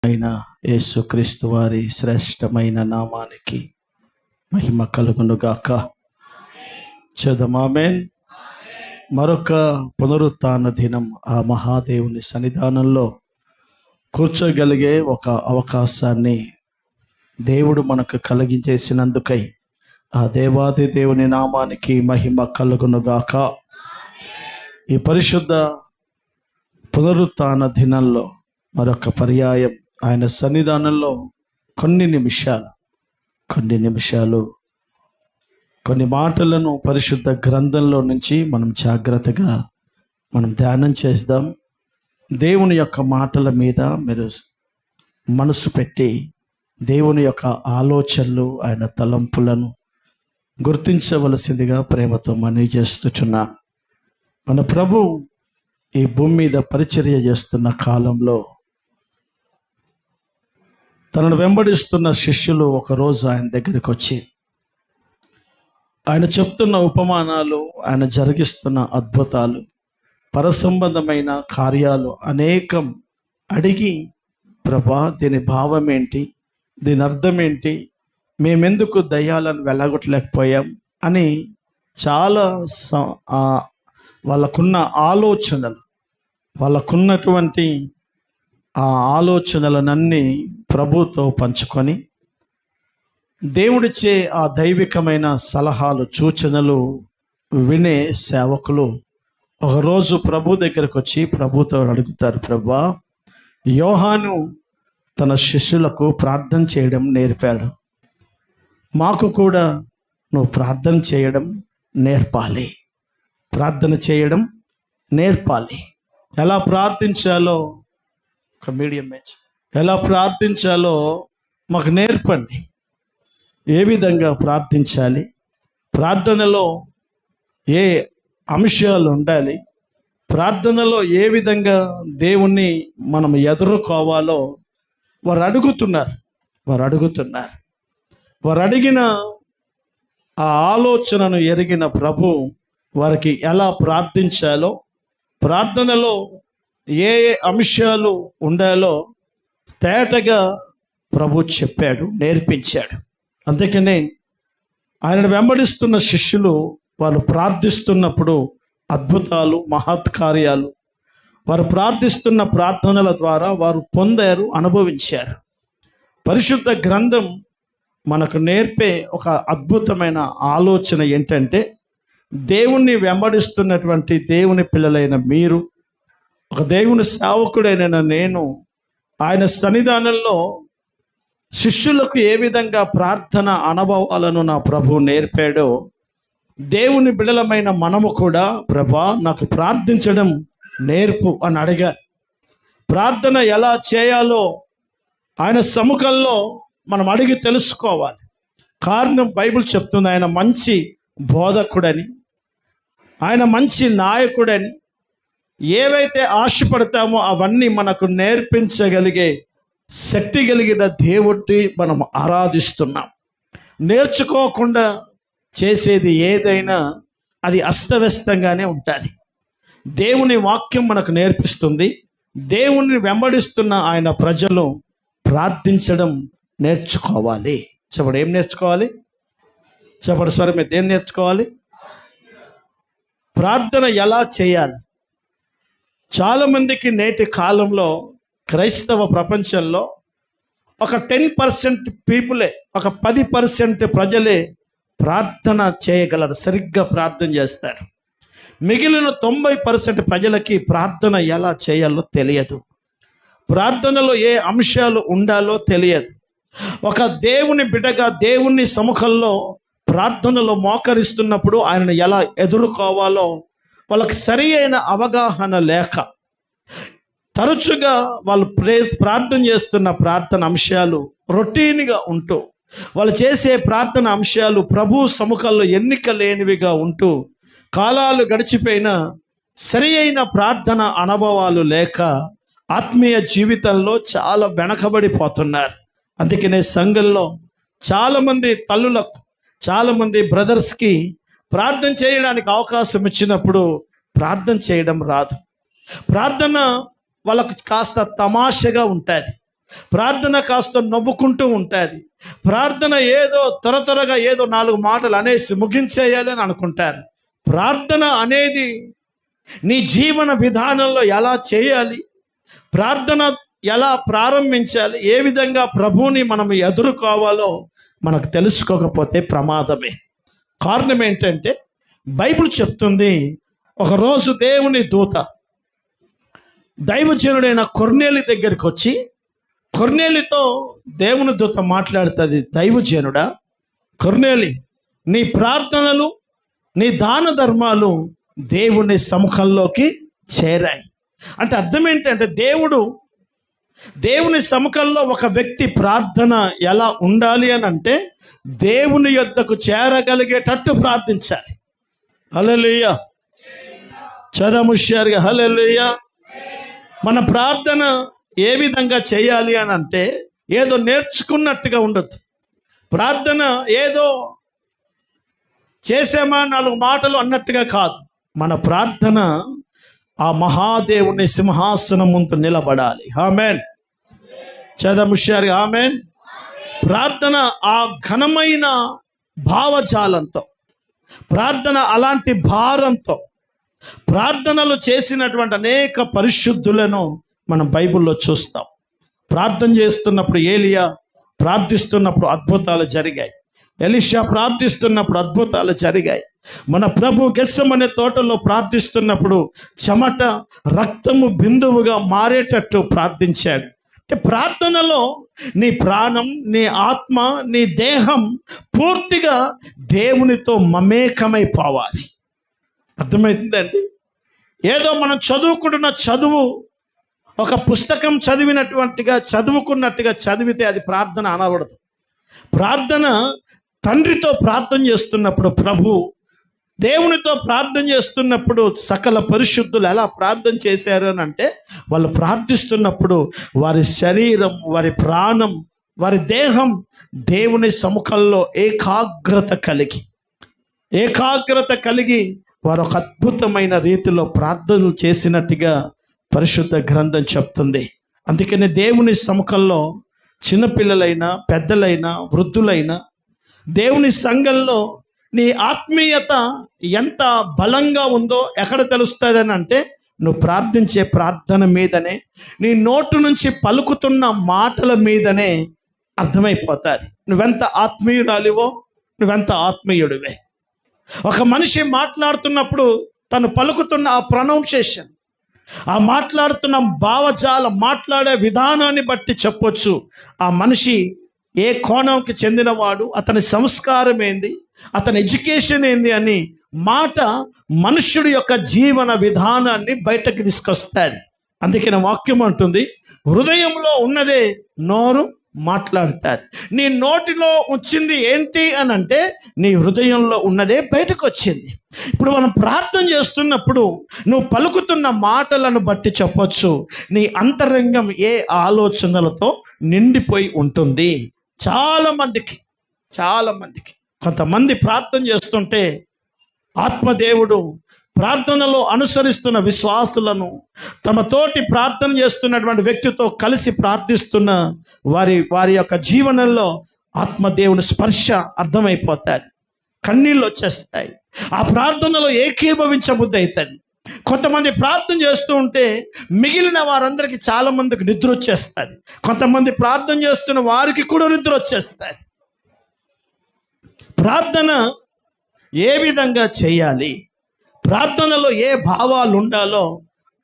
అయిన యేసుక్రీస్తు వారి శ్రేష్టమైన నామానికి మహిమ కలుగును గాక. చదమామెన్. మరొక పునరుత్థాన దినం ఆ మహాదేవుని సన్నిధానంలో కూర్చోగలిగే ఒక అవకాశాన్ని దేవుడు మనకు కలిగించేసినందుకై ఆ దేవాది దేవుని నామానికి మహిమ కలుగును గాక. ఈ పరిశుద్ధ పునరుత్థాన దినంలో మరొక పర్యాయం ఆయన సన్నిధానంలో కొన్ని నిమిషాలు కొన్ని మాటలను పరిశుద్ధ గ్రంథంలో నుంచి మనం జాగ్రత్తగా ధ్యానం చేద్దాం. దేవుని యొక్క మాటల మీద మీరు మనసు పెట్టి దేవుని యొక్క ఆలోచనలు, ఆయన తలంపులను గుర్తించవలసిందిగా ప్రేమతో మనవి చేస్తున్నాను. మన ప్రభు ఈ భూమి మీద పరిచర్య చేస్తున్న కాలంలో తనను వెంబడిస్తున్న శిష్యులు ఒకరోజు ఆయన దగ్గరికి వచ్చి ఆయన చెప్తున్న ఉపమానాలు, ఆయన జరిగిస్తున్న అద్భుతాలు, పరసంబంధమైన కార్యాలు అనేకం అడిగి, ప్రభా దీని భావం ఏంటి, దీని అర్థం ఏంటి, మేమెందుకు దయ్యాలను వెళ్ళగొట్టలేకపోయాం అని చాలా వాళ్ళకున్న ఆలోచనలు, వాళ్ళకున్నటువంటి ఆ ఆలోచనలనన్నీ ప్రభుతో పంచుకొని దేవుడిచ్చే ఆ దైవికమైన సలహాలు, సూచనలు వినే సేవకులు ఒకరోజు ప్రభు దగ్గరకు వచ్చి ప్రభుతో అడుగుతారు, ప్రభా యోహాను తన శిష్యులకు ప్రార్థన చేయడం నేర్పాడు, మాకు కూడా నువ్వు ప్రార్థన చేయడం నేర్పాలి, ఎలా ప్రార్థించాలో ఒక మీడియం మ్యాచ్ ఎలా ప్రార్థించాలో మాకు నేర్పండి. ఏ విధంగా ప్రార్థించాలి, ప్రార్థనలో ఏ అంశాలు ఉండాలి, ప్రార్థనలో ఏ విధంగా దేవుణ్ణి మనం ఎదుర్కోవాలో వారు అడుగుతున్నారు. వారు అడిగిన ఆ ఆలోచనను ఎరిగిన ప్రభు వారికి ఎలా ప్రార్థించాలో, ప్రార్థనలో ఏ అంశాలు ఉండాలో తేటగా ప్రభు చెప్పాడు, నేర్పించాడు. అందుకనే ఆయనను వెంబడిస్తున్న శిష్యులు వాళ్ళు ప్రార్థిస్తున్నప్పుడు అద్భుతాలు, మహత్కార్యాలు వారు ప్రార్థిస్తున్న ప్రార్థనల ద్వారా వారు పొందారు, అనుభవించారు. పరిశుద్ధ గ్రంథం మనకు నేర్పే ఒక అద్భుతమైన ఆలోచన ఏంటంటే, దేవుణ్ణి వెంబడిస్తున్నటువంటి దేవుని పిల్లలైన మీరు, ఒక దేవుని సేవకుడైన నేను ఆయన సన్నిధానంలో శిష్యులకు ఏ విధంగా ప్రార్థన అనుభవాలను నా ప్రభు నేర్పాడో, దేవుని బిడలమైన మనము కూడా ప్రభా నాకు ప్రార్థించడం నేర్పు అని అడిగారు. ప్రార్థన ఎలా చేయాలో ఆయన సముఖంలో మనం అడిగి తెలుసుకోవాలి. కారణం బైబిల్ చెప్తుంది, ఆయన మంచి బోధకుడని, ఆయన మంచి నాయకుడని, ఏవైతే ఆశపడతామో అవన్నీ మనకు నేర్పించగలిగే శక్తి కలిగిన దేవుడిని మనం ఆరాధిస్తున్నాం. నేర్చుకోకుండా చేసేది ఏదైనా అది అస్తవ్యస్తంగానే ఉంటుంది. దేవుని వాక్యం మనకు నేర్పిస్తుంది. దేవుణ్ణి వెంబడిస్తున్న ఆయన ప్రజలు ప్రార్థించడం నేర్చుకోవాలి. చెప్పండి, ఏం నేర్చుకోవాలి? చెప్పండి స్వరం అయితే, ఏం నేర్చుకోవాలి? ప్రార్థన ఎలా చేయాలి? చాలామందికి నేటి కాలంలో క్రైస్తవ ప్రపంచంలో ఒక 10% పీపులే, ఒక 10% ప్రజలే ప్రార్థన చేయగలరు, సరిగ్గా ప్రార్థన చేస్తారు. మిగిలిన 90% ప్రజలకి ప్రార్థన ఎలా చేయాలో తెలియదు, ప్రార్థనలో ఏ అంశాలు ఉండాలో తెలియదు. ఒక దేవుని బిడ్డగా దేవుని సముఖంలో ప్రార్థనలో మోకరిస్తున్నప్పుడు ఆయనను ఎలా ఎదుర్కోవాలో వాళ్ళకి సరి అయిన అవగాహన లేక, తరచుగా వాళ్ళు ప్రార్థన చేస్తున్న ప్రార్థన అంశాలు రొటీన్గా ఉంటూ, వాళ్ళు చేసే ప్రార్థన అంశాలు ప్రభు సముఖంలో ఎన్నిక లేనివిగా ఉంటూ, కాలాలు గడిచిపోయినా సరి అయిన ప్రార్థన అనుభవాలు లేక ఆత్మీయ జీవితంలో చాలా వెనకబడిపోతున్నారు. అందుకనే సంఘంలో చాలామంది తల్లులకు, చాలామంది బ్రదర్స్కి ప్రార్థన చేయడానికి అవకాశం ఇచ్చినప్పుడు ప్రార్థన చేయడం రాదు. ప్రార్థన వాళ్ళకు కాస్త తమాషగా ఉంటుంది. ప్రార్థన కాస్త నవ్వుకుంటూ ఉంటుంది. ప్రార్థన ఏదో త్వరగా ఏదో 4 మాటలు అనేసి ముగించేయాలి అని అనుకుంటారు. ప్రార్థన అనేది నీ జీవన విధానంలో ఎలా చేయాలి, ప్రార్థన ఎలా ప్రారంభించాలి, ఏ విధంగా ప్రభువుని మనం ఎదుర్కోవాలో మనకు తెలుసుకోకపోతే ప్రమాదమే. కారణం ఏంటంటే బైబిల్ చెప్తుంది, ఒకరోజు దేవుని దూత దైవజనుడైన కొర్నేలి దగ్గరికి వచ్చి, కొర్నేలితో దేవుని దూత మాట్లాడుతుంది, దైవజనుడా కొర్నేలి, నీ ప్రార్థనలు నీ దాన ధర్మాలు దేవుని సముఖంలోకి చేరాయి. అంటే అర్థం ఏంటంటే దేవుని సముఖంలో ఒక వ్యక్తి ప్రార్థన ఎలా ఉండాలి అని అంటే దేవుని యొద్దకు చేరగలిగేటట్టు ప్రార్థించాలి. హల్లెలూయా, చదముష్యారుగా హల్లెలూయా. మన ప్రార్థన ఏ విధంగా చేయాలి అని అంటే ఏదో నేర్చుకున్నట్టుగా ఉండొద్దు. ప్రార్థన ఏదో చేసామా 4 మాటలు అన్నట్టుగా కాదు. మన ప్రార్థన ఆ మహాదేవుని సింహాసనం ముందు నిలబడాలి. ఆమేన్, చదముష్యారు ఆమేన్. ప్రార్థన ఆ ఘనమైన భావజాలంతో, ప్రార్థన అలాంటి భారంతో ప్రార్థనలు చేసినటువంటి అనేక పరిశుద్ధులను మనం బైబిల్లో చూస్తాం. ప్రార్థన చేస్తున్నప్పుడు ఏలియా ప్రార్థిస్తున్నప్పుడు అద్భుతాలు జరిగాయి. ఎలీషా ప్రార్థిస్తున్నప్పుడు అద్భుతాలు జరిగాయి. మన ప్రభు గెత్సెమనే తోటలో ప్రార్థిస్తున్నప్పుడు చెమట రక్తము బిందువుగా మారేటట్టు ప్రార్థించాడు. అంటే ప్రార్థనలో నీ ప్రాణం, నీ ఆత్మ, నీ దేహం పూర్తిగా దేవునితో మమేకమైపోవాలి. అర్థమవుతుందండి? ఏదో మనం చదువుకుంటున్న చదువు ఒక పుస్తకం చదువుకున్నట్టుగా చదివితే అది ప్రార్థన అనకూడదు. ప్రార్థన తండ్రితో ప్రార్థన చేస్తున్నప్పుడు, ప్రభు దేవునితో ప్రార్థన చేస్తున్నప్పుడు సకల పరిశుద్ధులు ఎలా ప్రార్థన చేశారు అని అంటే, వాళ్ళు ప్రార్థిస్తున్నప్పుడు వారి శరీరం, వారి ప్రాణం, వారి దేహం దేవుని సముఖంలో ఏకాగ్రత కలిగి వారు ఒక అద్భుతమైన రీతిలో ప్రార్థనలు చేసినట్టుగా పరిశుద్ధ గ్రంథం చెప్తుంది. అందుకని దేవుని సముఖంలో చిన్నపిల్లలైనా, పెద్దలైనా, వృద్ధులైనా దేవుని సంఘంలో నీ ఆత్మీయత ఎంత బలంగా ఉందో ఎక్కడ తెలుస్తుందని అంటే, నువ్వు ప్రార్థించే ప్రార్థన మీదనే, నీ నోటు నుంచి పలుకుతున్న మాటల మీదనే అర్థమైపోతుంది నువ్వెంత ఆత్మీయురాలివో, నువ్వెంత ఆత్మీయుడివే. ఒక మనిషి మాట్లాడుతున్నప్పుడు తను పలుకుతున్న ఆ ప్రొనౌన్సియేషన్, ఆ మాట్లాడుతున్న భావజాలం, మాట్లాడే విధానాన్ని బట్టి చెప్పొచ్చు ఆ మనిషి ఏ కోణంకి చెందినవాడు, అతని సంస్కారం ఏంది, అతని ఎడ్యుకేషన్ ఏంది అని మాట మనుష్యుడి యొక్క జీవన విధానాన్ని బయటకు తీసుకొస్తుంది. అందుకని వాక్యం అంటుంది, హృదయంలో ఉన్నదే నోరు మాట్లాడుతుంది. నీ నోటిలో వచ్చింది ఏంటి అని అంటే నీ హృదయంలో ఉన్నదే బయటకు వచ్చింది. ఇప్పుడు మనం ప్రార్థన చేస్తున్నప్పుడు నువ్వు పలుకుతున్న మాటలను బట్టి చెప్పొచ్చు నీ అంతరంగం ఏ ఆలోచనలతో నిండిపోయి ఉంటుంది. చాలా మందికి కొంతమంది ప్రార్థన చేస్తుంటే ఆత్మదేవుడు ప్రార్థనలో అనుసరిస్తున్న విశ్వాసులను, తమ తోటి ప్రార్థన చేస్తున్నటువంటి వ్యక్తితో కలిసి ప్రార్థిస్తున్న వారి యొక్క జీవనంలో ఆత్మదేవుని స్పర్శ అర్థమైపోతుంది. కన్నీళ్ళు వచ్చేస్తాయి. ఆ ప్రార్థనలో ఏకీభవించబుద్ధి అవుతుంది. కొంతమంది ప్రార్థన చేస్తూ ఉంటే మిగిలిన వారందరికీ చాలా మందికి నిద్ర వచ్చేస్తుంది. కొంతమంది ప్రార్థన చేస్తున్న వారికి కూడా నిద్ర వచ్చేస్తుంది. ప్రార్థన ఏ విధంగా చేయాలి, ప్రార్థనలో ఏ భావాలు ఉండాలో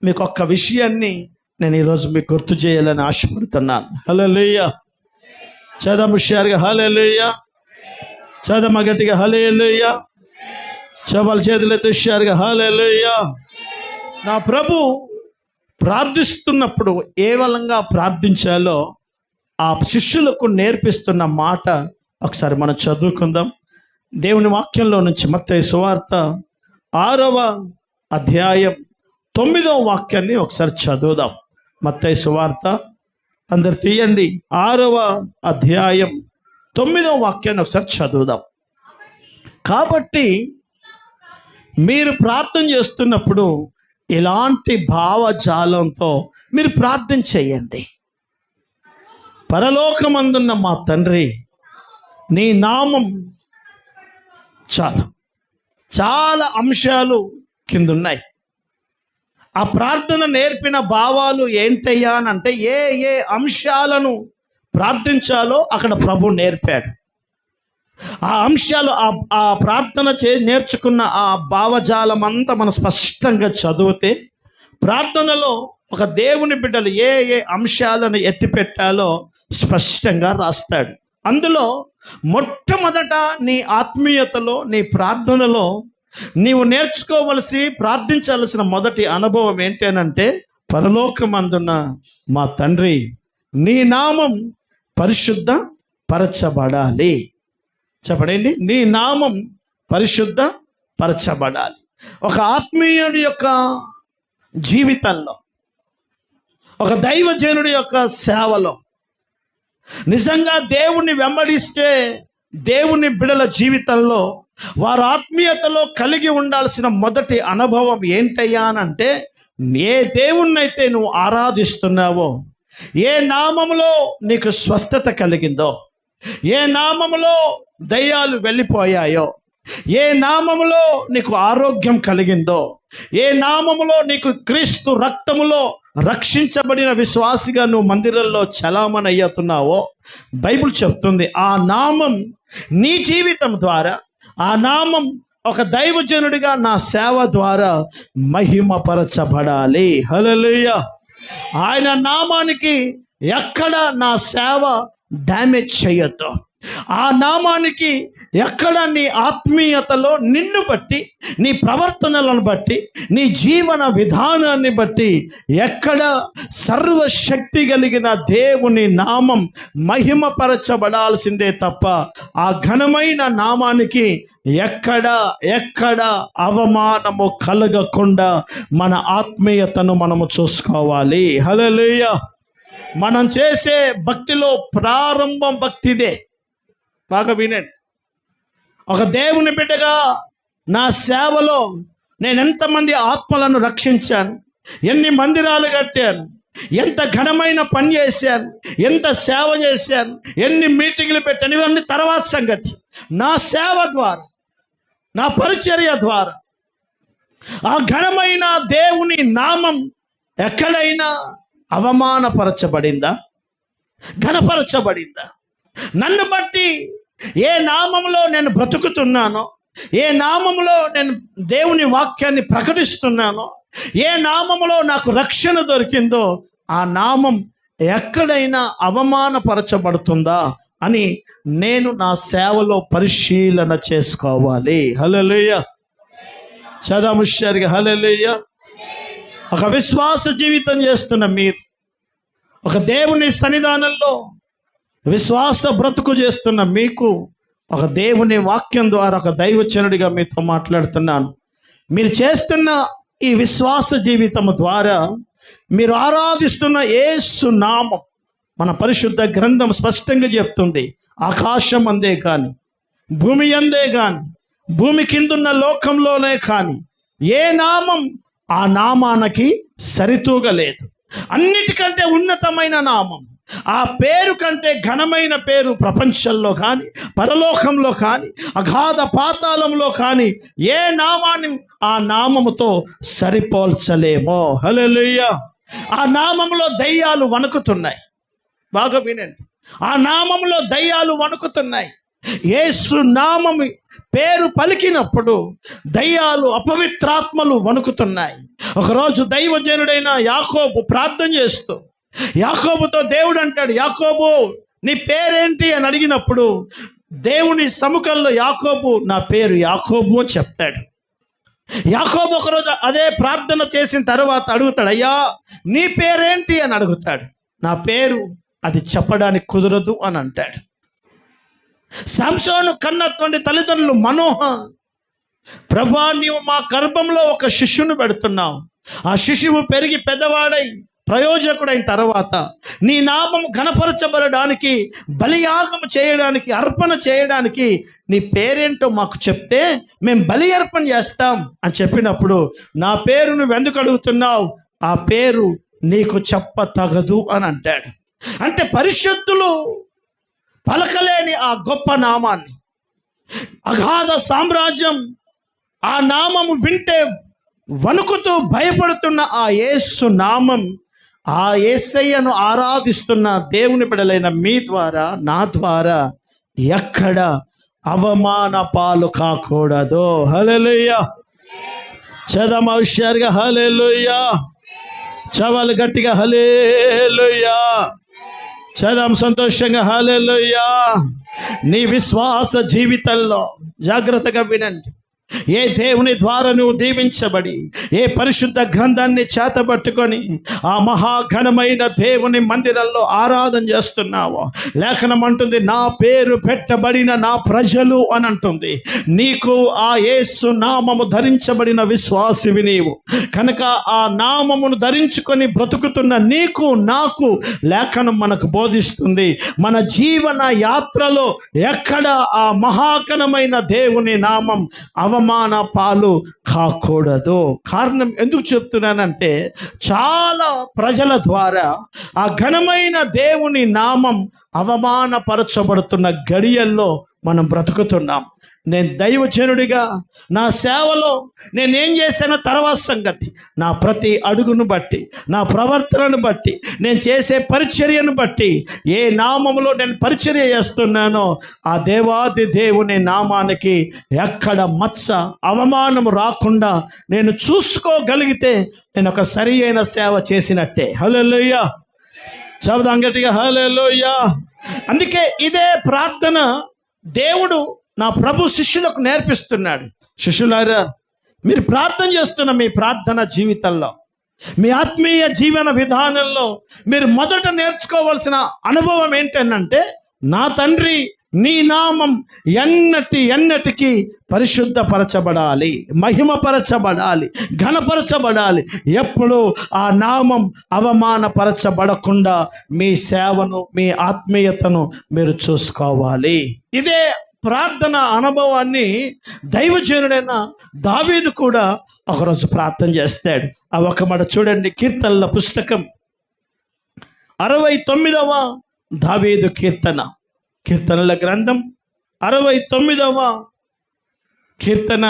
మీకు ఒక్క విషయాన్ని నేను ఈరోజు మీకు గుర్తు చేయాలని ఆశపడుతున్నాను. హల్లెలూయా, చదముష్యారుగా హల్లెలూయా, చదమ గట్టిగా హల్లెలూయా, చవల చేతులు ఎత్తుష్యారుగా హల్లెలూయా. నా ప్రభు ప్రార్థిస్తున్నప్పుడు ఏ విధంగా ప్రార్థించాలో ఆ శిష్యులకు నేర్పిస్తున్న మాట ఒకసారి మనం చదువుకుందాం. దేవుని వాక్యంలో నుంచి మత్తయి సువార్త 6వ అధ్యాయం 9వ వాక్యాన్ని ఒకసారి చదువుదాం. మత్తయి సువార్త అందరు తీయండి, 6వ అధ్యాయం 9వ వాక్యాన్ని ఒకసారి చదువుదాం. కాబట్టి మీరు ప్రార్థన చేస్తున్నప్పుడు ఇలాంటి భావజాలంతో మీరు ప్రార్థన చేయండి. పరలోకమందున్న మా తండ్రి, నీ నామం. చాలా అంశాలు కిందున్నాయి. ఆ ప్రార్థన నేర్పిన భావాలు ఏంటయ్యా అని అంటే, ఏ ఏ అంశాలను ప్రార్థించాలో అక్కడ ప్రభు నేర్పాడు. ఆ అంశాలు, ఆ ప్రార్థన నేర్చుకున్న ఆ భావజాలం అంతా మనం స్పష్టంగా చదివితే, ప్రార్థనలో ఒక దేవుని బిడ్డలు ఏ ఏ అంశాలను ఎత్తిపెట్టాలో స్పష్టంగా రాస్తాడు. అందులో మొట్టమొదట నీ ఆత్మీయతలో, నీ ప్రార్థనలో నీవు ప్రార్థించాల్సిన మొదటి అనుభవం ఏంటి అని అంటే, పరలోకమందున్న మా తండ్రి, నీ నామం పరిశుద్ధ పరచబడాలి. చెప్పండి, నీ నామం పరిశుద్ధ పరచబడాలి. ఒక ఆత్మీయుడి యొక్క జీవితంలో, ఒక దైవజనుడి యొక్క సేవలో, నిజంగా దేవుణ్ణి వెంబడిస్తే దేవుని బిడల జీవితంలో వారు ఆత్మీయతలో కలిగి ఉండాల్సిన మొదటి అనుభవం ఏంటయ్యా అని అంటే, ఏ దేవుణ్ణైతే నువ్వు ఆరాధిస్తున్నావో, ఏ నామములో నీకు స్వస్థత కలిగిందో, ఏ నామములో దయ్యాలు వెళ్ళిపోయాయో, ఏ నామములో నీకు ఆరోగ్యం కలిగిందో, ఏ నామములో నీకు క్రీస్తు రక్తములో రక్షించబడిన విశ్వాసిగా నువ్వు మందిరంలో చలామణి అయ్యుతున్నావో, బైబిల్ చెప్తుంది ఆ నామం నీ జీవితం ద్వారా, ఆ నామం ఒక దైవజనుడిగా నా సేవ ద్వారా మహిమపరచబడాలి. హల్లెలూయా. ఆయన నామానికి ఎక్కడ నా సేవ డ్యామేజ్ చేయొద్దు. ఆ నామానికి ఎక్కడ నీ ఆత్మీయతలో నిన్ను బట్టి, నీ ప్రవర్తనలను బట్టి, నీ జీవన విధానాన్ని బట్టి ఎక్కడ సర్వశక్తి కలిగిన దేవుని నామం మహిమపరచబడాల్సిందే తప్ప ఆ ఘనమైన నామానికి ఎక్కడ అవమానము కలగకుండా మన ఆత్మీయతను మనము చూసుకోవాలి. హల్లెలూయా. మనం చేసే భక్తిలో ప్రారంభం భక్తిదే. బాగా వినండి. ఒక దేవుని బిడ్డగా నా సేవలో నేను ఎంతమంది ఆత్మలను రక్షించాను, ఎన్ని మందిరాలు కట్టాను, ఎంత ఘనమైన పని చేశాను, ఎంత సేవ చేశాను, ఎన్ని మీటింగ్లు పెట్టాను, ఇవన్నీ తర్వాత సంగతి. నా సేవ ద్వారా, నా పరిచర్య ద్వారా ఆ ఘనమైన దేవుని నామం ఎక్కడైనా అవమానపరచబడిందా, ఘనపరచబడిందా? నన్ను బట్టి ఏ నామంలో నేను బ్రతుకుతున్నానో, ఏ నామంలో నేను దేవుని వాక్యాన్ని ప్రకటిస్తున్నానో, ఏ నామంలో నాకు రక్షణ దొరికిందో, ఆ నామం ఎక్కడైనా అవమానపరచబడుతుందా అని నేను నా సేవలో పరిశీలన చేసుకోవాలి. హల్లెలూయా. చదముష్యారిగా హల్లెలూయా. ఒక విశ్వాస జీవితం చేస్తున్న మీరు, ఒక దేవుని సన్నిధానంలో విశ్వాస బ్రతుకు చేస్తున్న మీకు, ఒక దేవుని వాక్యం ద్వారా ఒక దైవజనుడిగా మీతో మాట్లాడుతున్నాను. మీరు చేస్తున్న ఈ విశ్వాస జీవితం ద్వారా మీరు ఆరాధిస్తున్న యేసు నామం, మన పరిశుద్ధ గ్రంథం స్పష్టంగా చెప్తుంది, ఆకాశం అందే కానీ, భూమి అందే కానీ, భూమి కిందున్న లోకంలోనే కానీ ఏ నామం ఆ నామానికి సరితూగలేదు. అన్నిటికంటే ఉన్నతమైన నామం, ఆ పేరు కంటే ఘనమైన పేరు ప్రపంచంలో కానీ, పరలోకంలో కానీ, అగాధ పాతాళంలో కానీ ఏ నామాన్ని ఆ నామముతో సరిపోల్చలేమో. హల్లెలూయా. ఆ నామములో దయ్యాలు వణుకుతున్నాయి. బాగా వినండి, ఆ నామములో దయ్యాలు వణుకుతున్నాయి. యేసు నామము పేరు పలికినప్పుడు దయ్యాలు, అపవిత్రాత్మలు వణుకుతున్నాయి. ఒకరోజు దైవజనుడైన యాకోబు ప్రార్థన చేస్తూ యాకోబుతో దేవుడు అంటాడు, యాకోబు నీ పేరేంటి అని అడిగినప్పుడు దేవుని సముఖంలో యాకోబు నా పేరు యాకోబు అని చెప్తాడు. యాకోబు ఒకరోజు అదే ప్రార్థన చేసిన తర్వాత అడుగుతాడు, అయ్యా నీ పేరేంటి అని అడుగుతాడు. నా పేరు అది చెప్పడానికి కుదరదు అని అంటాడు. సంసోను కన్నటువంటి తల్లిదండ్రులు మనోహ, ప్రభా నీవు మా గర్భంలో ఒక శిశువును పెడుతున్నావు, ఆ శిశువు పెరిగి పెద్దవాడై ప్రయోజకుడైన తర్వాత నీ నామం ఘనపరచబడడానికి, బలియాగం చేయడానికి, అర్పణ చేయడానికి నీ పేరేంటో మాకు చెప్తే మేము బలి అర్పణ చేస్తాం అని చెప్పినప్పుడు, నా పేరు నువ్వు ఎందుకు అడుగుతున్నావు, ఆ పేరు నీకు చెప్ప తగదు అని అంటాడు. అంటే పరిశుద్ధులు పలకలేని ఆ గొప్ప నామాన్ని, అగాధ సామ్రాజ్యం ఆ నామము వింటే వణుకుతూ భయపడుతున్న ఆ యేసు నామం, ఆ యేసయ్యను ఆరాధిస్తున్న దేవుని బిడ్డలైన మీ ద్వారా, నా ద్వారా ఎక్కడ అవమాన పాలు కాకూడదు. హల్లెలూయా. చదమ హుషారుగా హల్లెలూయా. చవాలు గట్టిగా హల్లెలూయా. చదం సంతోషంగా హల్లెలూయా. నీ విశ్వాస జీవితంలో జాగ్రత్తగా వినండి. ఏ దేవుని ద్వారా నువ్వు దీవించబడి, ఏ పరిశుద్ధ గ్రంథాన్ని చేతబట్టుకొని ఆ మహాఘనమైన దేవుని మందిరంలో ఆరాధన చేస్తున్నావో, లేఖనం అంటుంది నా పేరు పెట్టబడిన నా ప్రజలు అని అంటుంది. నీకు ఆ యేసు నామము ధరించబడిన విశ్వాసివి నీవు కనుక ఆ నామమును ధరించుకొని బ్రతుకుతున్న నీకు నాకు లేఖనం మనకు బోధిస్తుంది, మన జీవన యాత్రలో ఎక్కడ ఆ మహాఘనమైన దేవుని నామం అవమాన పాలు కాకూడదు. కారణం ఎందుకు చెప్తున్నానంటే, చాలా ప్రజల ద్వారా ఆ ఘనమైన దేవుని నామం అవమానపరచబడుతున్న గడియల్లో మనం బ్రతుకుతున్నాం. నేను దైవజనుడిగా నా సేవలో నేనేం చేశానో తర్వాత సంగతి, నా ప్రతి అడుగును బట్టి, నా ప్రవర్తనను బట్టి, నేను చేసే పరిచర్యను బట్టి, ఏ నామములో నేను పరిచర్య చేస్తున్నానో ఆ దేవాది దేవుని నామానికి ఎక్కడ మచ్చ అవమానం రాకుండా నేను చూసుకోగలిగితే నేను ఒక సరి అయిన సేవ చేసినట్టే. హల్లెలూయా. చదువు అంగటిగా హల్లెలూయా. అందుకే ఇదే ప్రార్థన దేవుడు నా ప్రభు శిష్యులకు నేర్పిస్తున్నాడు. శిష్యులారా, మీరు ప్రార్థన చేస్తున్న మీ ప్రార్థన జీవితంలో, మీ ఆత్మీయ జీవన విధానంలో మీరు మొదట నేర్చుకోవాల్సిన అనుభవం ఏంటంటే, నా తండ్రి నీ నామం ఎన్నటికీ పరిశుద్ధపరచబడాలి, మహిమపరచబడాలి, ఘనపరచబడాలి. ఎప్పుడు ఆ నామం అవమానపరచబడకుండా మీ సేవను, మీ ఆత్మీయతను మీరు చూసుకోవాలి. ఇదే ప్రార్థన అనుభవాన్ని దైవజనుడైన దావీదు కూడా ఒకరోజు ప్రార్థన చేస్తాడు. ఆ ఒక మాట చూడండి. కీర్తనల పుస్తకం 69వ దావీదు కీర్తన, కీర్తనల గ్రంథం 69వ కీర్తన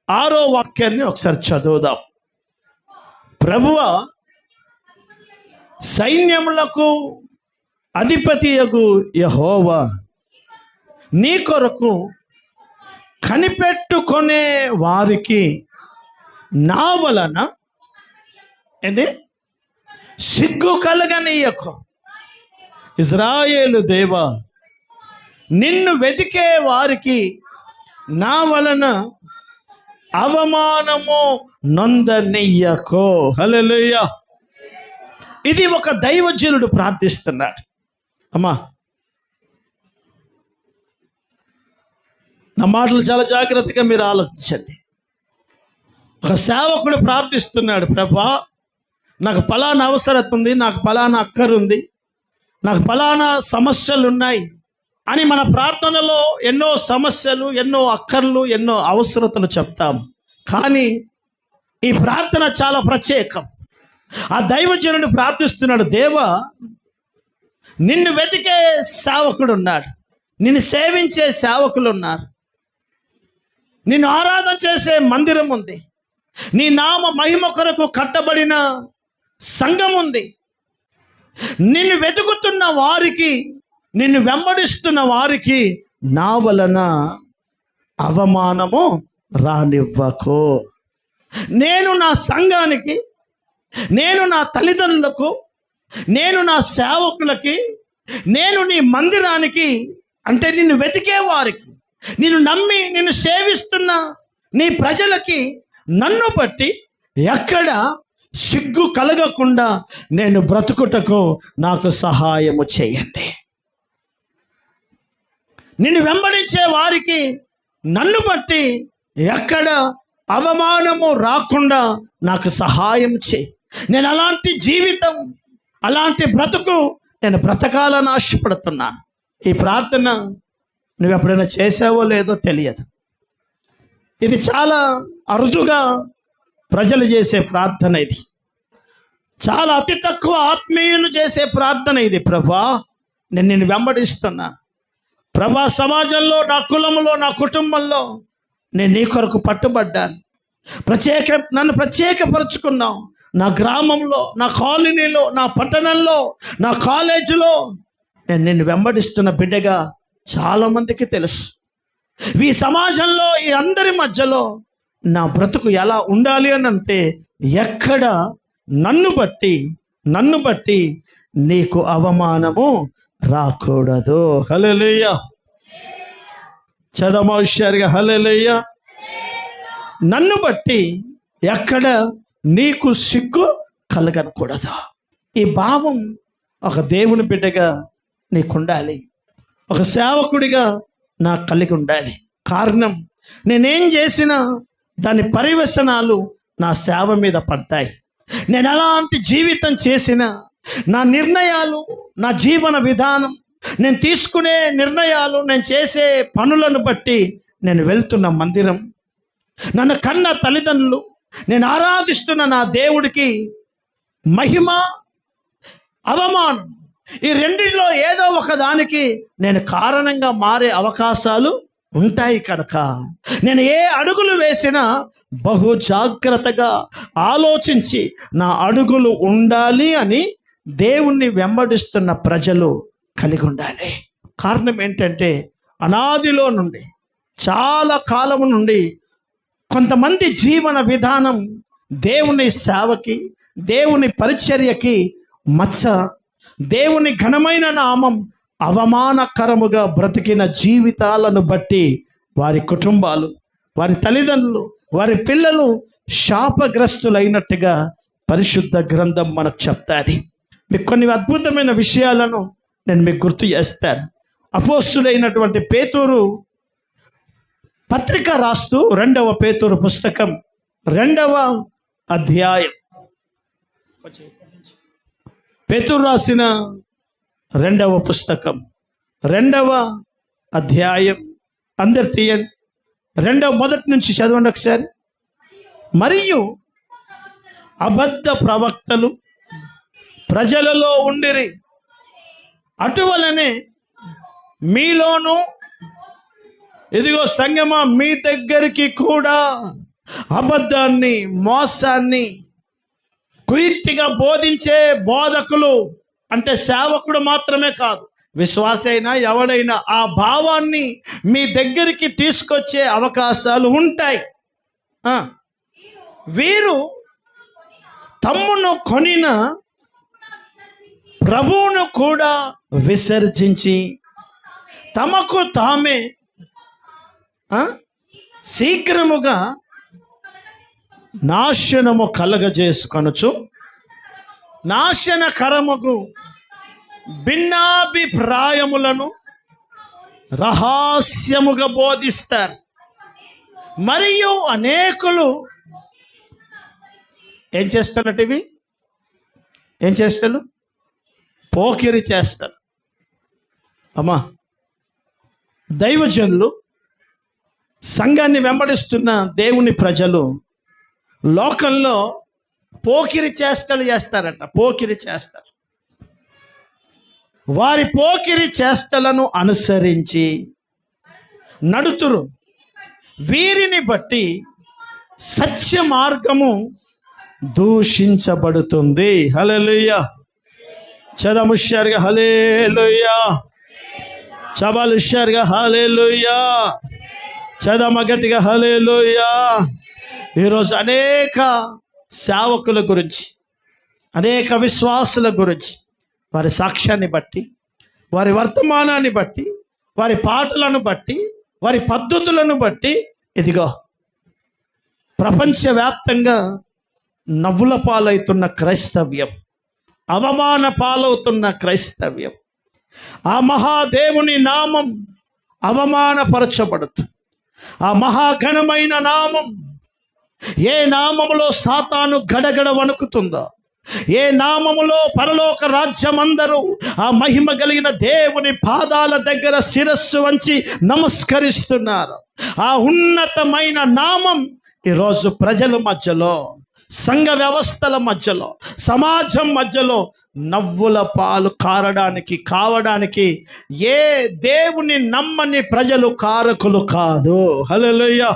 6వ వాక్యాన్ని ఒకసారి చదువుదాం. ప్రభువా, సైన్యములకు అధిపతియగు యెహోవా, నీ కొరకు కనిపెట్టుకునే వారికి నా వలన సిగ్గు కలగనీయకు. ఇజ్రాయేలు దేవా, నిన్ను వెతికే వారికి నా వలన అవమానము నొందనీయకు. హల్లెలూయా. ఇది ఒక దైవజనుడు ప్రార్థిస్తున్నాడు. అమ్మా, నా మాటలు చాలా జాగ్రత్తగా మీరు ఆలోచించండి. ఒక సేవకుడు ప్రార్థిస్తున్నాడు, ప్రభా, నాకు ఫలానా అవసరత ఉంది, నాకు ఫలానా అక్కరుంది, నాకు ఫలానా సమస్యలు ఉన్నాయి అని మన ప్రార్థనలో ఎన్నో సమస్యలు, ఎన్నో అక్కర్లు, ఎన్నో అవసరతలు చెప్తాం. కానీ ఈ ప్రార్థన చాలా ప్రత్యేకం. ఆ దైవజనుడు ప్రార్థిస్తున్నాడు, దేవా, నిన్ను వెతికే సేవకుడు ఉన్నాడు, నిన్ను సేవించే సేవకులు ఉన్నారు, నిన్ను ఆరాధన చేసే మందిరం ఉంది, నీ నామ మహిమ కొరకు కట్టబడిన సంఘం ఉంది. నిన్ను వెతుకుతున్న వారికి, నిన్ను వెంబడిస్తున్న వారికి నా వలన అవమానము రానివ్వకు. నేను నా సంఘానికి, నేను నా తల్లిదండ్రులకు, నేను నా సేవకులకి, నేను నీ మందిరానికి, అంటే నిన్ను వెతికే వారికి, నిన్ను నమ్మి నిన్ను సేవిస్తున్న నీ ప్రజలకి నన్ను బట్టి ఎక్కడ సిగ్గు కలగకుండా నేను బ్రతుకుటకు నాకు సహాయము చేయండి. నిన్ను వెంబడించే వారికి నన్ను బట్టి ఎక్కడ అవమానము రాకుండా నాకు సహాయం చేయి. నేను అలాంటి జీవితం, అలాంటి బ్రతుకు నేను బ్రతకాలని ఆశపడుతున్నాను. ఈ ప్రార్థన నువ్వు ఎప్పుడైనా చేసావో లేదో తెలియదు. ఇది చాలా అరుదుగా ప్రజలు చేసే ప్రార్థన. ఇది చాలా అతి తక్కువ ఆత్మీయులు చేసే ప్రార్థన ఇది. ప్రభా, నేను నిన్ను వెంబడిస్తున్నా ప్రభా, సమాజంలో, నా కులంలో, నా కుటుంబంలో నేను నీ కొరకు పట్టుబడ్డాను. నన్ను ప్రత్యేకపరుచుకున్నావు. నా గ్రామంలో, నా కాలనీలో, నా పట్టణంలో, నా కాలేజీలో నేను నిన్ను వెంబడిస్తున్న బిడ్డగా చాలామందికి తెలుసు. ఈ సమాజంలో, ఈ అందరి మధ్యలో నా బ్రతుకు ఎలా ఉండాలి అని అంటే, ఎక్కడ నన్ను బట్టి నీకు అవమానము రాకూడదు. హల్లెలూయా. చదవమా హుషారుగా, హల్లెలూయా. నన్ను బట్టి ఎక్కడ నీకు సిగ్గు కలగకూడదు. ఈ భావం ఒక దేవుని బిడ్డగా నీకుండాలి, ఒక సేవకుడిగా నాకు కలిగి ఉండాలి. కారణం, నేనేం చేసినా దాని పర్యవసనాలు నా సేవ మీద పడతాయి. నేను ఎలాంటి జీవితం చేసినా, నా నిర్ణయాలు, నా జీవన విధానం, నేను తీసుకునే నిర్ణయాలు, నేను చేసే పనులను బట్టి నేను వెళ్తున్న మందిరం, నన్ను కన్న తల్లిదండ్రులు, నేను ఆరాధిస్తున్న నా దేవుడికి మహిమ, అవమానం, ఈ రెండిట్లో ఏదో ఒక దానికి నేను కారణంగా మారే అవకాశాలు ఉంటాయి కనుక నేను ఏ అడుగులు వేసినా బహు జాగ్రత్తగా ఆలోచించి నా అడుగులు ఉండాలి అని దేవుణ్ణి వెంబడిస్తున్న ప్రజలు కలిగి ఉండాలి. కారణం ఏంటంటే, అనాదిలో నుండి, చాలా కాలం నుండి కొంతమంది జీవన విధానం దేవుని సేవకి, దేవుని పరిచర్యకి మచ్చ, దేవుని ఘనమైన నామం అవమానకరముగా బ్రతికిన జీవితాలను బట్టి వారి కుటుంబాలు, వారి తల్లిదండ్రులు, వారి పిల్లలు శాపగ్రస్తులైనట్టుగా పరిశుద్ధ గ్రంథం మనకు చెప్తాది. మీకు కొన్ని అద్భుతమైన విషయాలను నేను మీకు గుర్తు చేస్తాను. అపోస్తుడైనటువంటి పేతురు పత్రిక రాస్తూ, 2వ పేతురు పుస్తకం 2వ అధ్యాయం, పేతురు రాసిన 2వ పుస్తకం 2వ అధ్యాయం, అందరు తీయండి, 2వ నుంచి చదవండి ఒకసారి. మరియు అబద్ధ ప్రవక్తలు ప్రజలలో ఉండిరి, అటువలనే మీలోనూ, ఇదిగో సంగమా, మీ దగ్గరికి కూడా అబద్ధాన్ని, మోసాన్ని కుయుక్తిగా బోధించే బోధకులు, అంటే సేవకుడు మాత్రమే కాదు, విశ్వాస అయినా ఎవడైనా ఆ భావాన్ని మీ దగ్గరికి తీసుకొచ్చే అవకాశాలు ఉంటాయి. వీరు తమ్మును కొనిన ప్రభువును కూడా విసర్జించి తమకు తామే శీఘ్రముగా నాశనము కలగజేసుకొనుచు నాశనకరముగు భిన్నాభిప్రాయములను రహస్యముగా బోధిస్తారు. మరియు అనేకులు ఏం చేస్తారట? ఇవి ఏం చేస్తారు? పోకిరి చేస్తారు. అమ్మా, దైవజనులు, సంఘాన్ని వెంబడిస్తున్న దేవుని ప్రజలు లోకంలో పోకిరి చేష్టలు చేస్తారట. పోకిరి చేష్టలు, వారి పోకిరి చేష్టలను అనుసరించి నడుతురు. వీరిని బట్టి సత్య మార్గము దూషించబడుతుంది. హల్లెలూయా. చదముష్యారుగా హల్లెలూయా. చబాలుష్యారుగా హల్లెలూయా. చదమ గట్టిగా హల్లెలూయా. ఈరోజు అనేక సేవకుల గురించి, అనేక విశ్వాసుల గురించి, వారి సాక్ష్యాన్ని బట్టి, వారి వర్తమానాన్ని బట్టి, వారి పాటలను బట్టి, వారి పద్ధతులను బట్టి, ఇదిగో ప్రపంచవ్యాప్తంగా నవ్వుల పాలవుతున్న క్రైస్తవ్యం, అవమాన పాలవుతున్న క్రైస్తవ్యం, ఆ మహాదేవుని నామం అవమానపరచబడుతుంది. ఆ మహాఘనమైన నామం, ఏ నామములో సాతాను గడగడ వణుకుతుందో, ఏ నామములో పరలోక రాజ్యం అందరూ ఆ మహిమ కలిగిన దేవుని పాదాల దగ్గర శిరస్సు వంచి నమస్కరిస్తున్నారు, ఆ ఉన్నతమైన నామం ఈరోజు ప్రజల మధ్యలో, సంఘ వ్యవస్థల మధ్యలో, సమాజం మధ్యలో నవ్వుల పాలు కావడానికి ఏ దేవుని నమ్మని ప్రజలు కారకులు కాదు. హల్లెలూయా.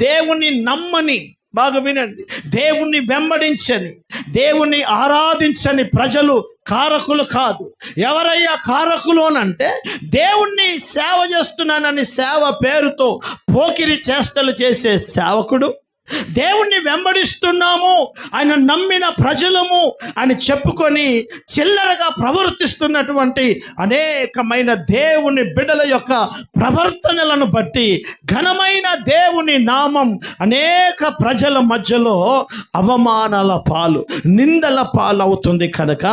దేవుని నమ్మని, బాగా వినండి, దేవుణ్ణి వెంబడించని, దేవుణ్ణి ఆరాధించని ప్రజలు కారకులు కాదు. ఎవరయ్యా కారకులు అనంటే, దేవుణ్ణి సేవ చేస్తున్నానని సేవ పేరుతో పోకిరి చేష్టలు చేసే సేవకుడు, దేవుణ్ణి వెంబడిస్తున్నాము, ఆయన నమ్మిన ప్రజలము అని చెప్పుకొని చిల్లరగా ప్రవర్తిస్తున్నటువంటి అనేకమైన దేవుని బిడ్డల యొక్క ప్రవర్తనలను బట్టి ఘనమైన దేవుని నామం అనేక ప్రజల మధ్యలో అవమానాల పాలు, నిందల పాలు అవుతుంది. కనుక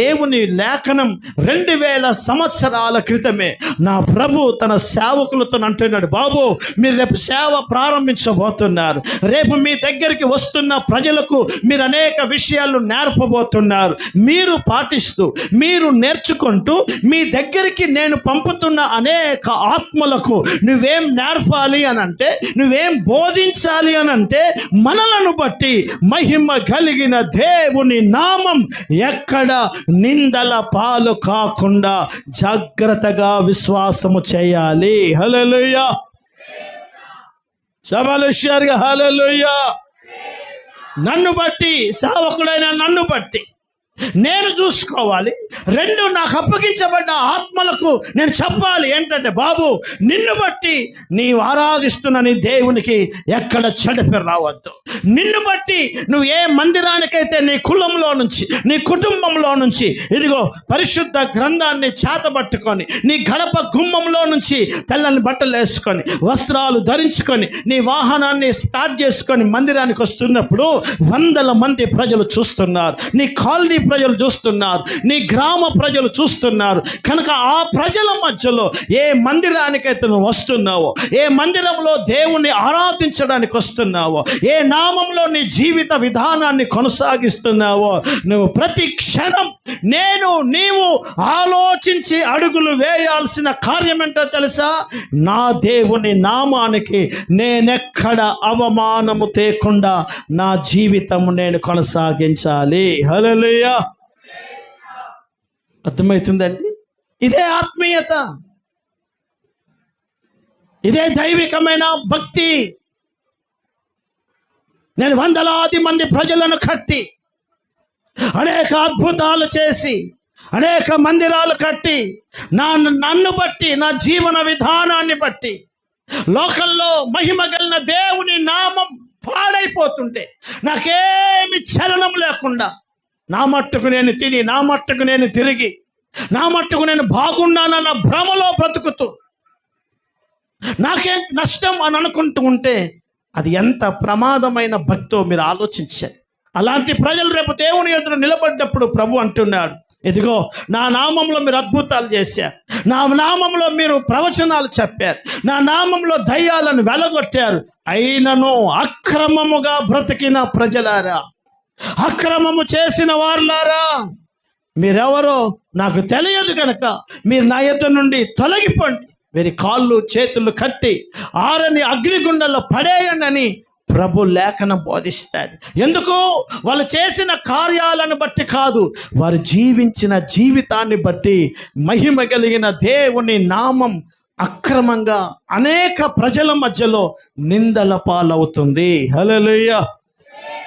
దేవుని లేఖనం 2000 సంవత్సరాల క్రితమే నా ప్రభు తన సేవకులతో అంటున్నాడు, బాబు మీరు రేపు సేవ ప్రారంభించబోతున్నారు, రేపు మీ దగ్గరికి వస్తున్న ప్రజలకు మీరు అనేక విషయాలు నేర్పబోతున్నారు. మీరు పాటిస్తూ, మీరు నేర్చుకుంటూ, మీ దగ్గరికి నేను పంపుతున్న అనేక ఆత్మలకు నువ్వేం నేర్పాలి అనంటే, నువ్వేం బోధించాలి అనంటే, మనలను బట్టి మహిమ కలిగిన దేవుని నామం ఎక్కడ నిందల పాలు కాకుండా జాగ్రత్తగా విశ్వాసము చేయాలి. హల్లెలూయా. సభలుషారుగా హల్లెలూయా. నన్ను బట్టి, సేవకుడైన నన్ను బట్టి నేను చూసుకోవాలి. 2, నాకు అప్పగించబడ్డ ఆత్మలకు నేను చెప్పాలి ఏంటంటే, బాబు నిన్ను బట్టి నీవు ఆరాధిస్తున్న నీ దేవునికి ఎక్కడ చెడపేరు రావద్దు. నిన్ను బట్టి నువ్వు ఏ మందిరానికైతే నీ కులంలో నుంచి, నీ కుటుంబంలో నుంచి ఇదిగో పరిశుద్ధ గ్రంథాన్ని చేతబట్టుకొని, నీ గడప గుమ్మంలో నుంచి తెల్లని బట్టలు వేసుకొని, వస్త్రాలు ధరించుకొని, నీ వాహనాన్ని స్టార్ట్ చేసుకొని మందిరానికి వస్తున్నప్పుడు 100 మంది ప్రజలు చూస్తున్నారు, నీ కాలనీ ప్రజలు చూస్తున్నారు, నీ గ్రామ ప్రజలు చూస్తున్నారు. కనుక ఆ ప్రజల మధ్యలో ఏ మందిరానికైతే నువ్వు వస్తున్నావో, ఏ మందిరంలో దేవుణ్ణి ఆరాధించడానికి వస్తున్నావో, ఏ నామంలో నీ జీవిత విధానాన్ని కొనసాగిస్తున్నావో, నువ్వు ప్రతి క్షణం నీవు ఆలోచించి అడుగులు వేయాల్సిన కార్యం ఏంటో తెలుసా? నా దేవుని నామానికి నేనెక్కడ అవమానము తేకుండా నా జీవితము నేను కొనసాగించాలి. హల్లెలూయా. అర్థమవుతుందండి? ఇదే ఆత్మీయత, ఇదే దైవికమైన భక్తి. నేను 100 మంది ప్రజలను కట్టి, అనేక అద్భుతాలు చేసి, అనేక మందిరాలు కట్టి, నన్ను బట్టి, నా జీవన విధానాన్ని బట్టి లోకంలో మహిమ కలిగిన దేవుని నామం పాడైపోతుంటే, నాకేమి చలనం లేకుండా, నా మట్టుకు నేను తిని, నా మట్టుకు నేను తిరిగి, నా మట్టుకు నేను బాగున్నానన్న భ్రమలో బ్రతుకుతూ నాకేం నష్టం అని అనుకుంటూ ఉంటే అది ఎంత ప్రమాదమైన భక్తో మీరు ఆలోచించారు. అలాంటి ప్రజలు రేపు దేవుని ఎదురు నిలబడ్డప్పుడు ప్రభు అంటున్నాడు, ఇదిగో నా నామంలో మీరు అద్భుతాలు చేశారు, నా నామంలో మీరు ప్రవచనాలు చెప్పారు, నా నామంలో దయ్యాలను వెలగొట్టారు, అయినను అక్రమముగా బ్రతికిన ప్రజలారా, అక్రమము చేసిన వారులారా, మీరెవరో నాకు తెలియదు కనుక మీరు నా యొద్ద నుండి తొలగిపోండి, వీరి కాళ్ళు చేతులు కట్టి ఆరని అగ్నిగుండంలో పడేయండి అని ప్రభు లేఖనం బోధిస్తాడు. ఎందుకు? వాళ్ళు చేసిన కార్యాలను బట్టి కాదు, వారు జీవించిన జీవితాన్ని బట్టి మహిమ కలిగిన దేవుని నామం అక్రమంగా అనేక ప్రజల మధ్యలో నిందల పాలవుతుంది. హల్లెలూయా.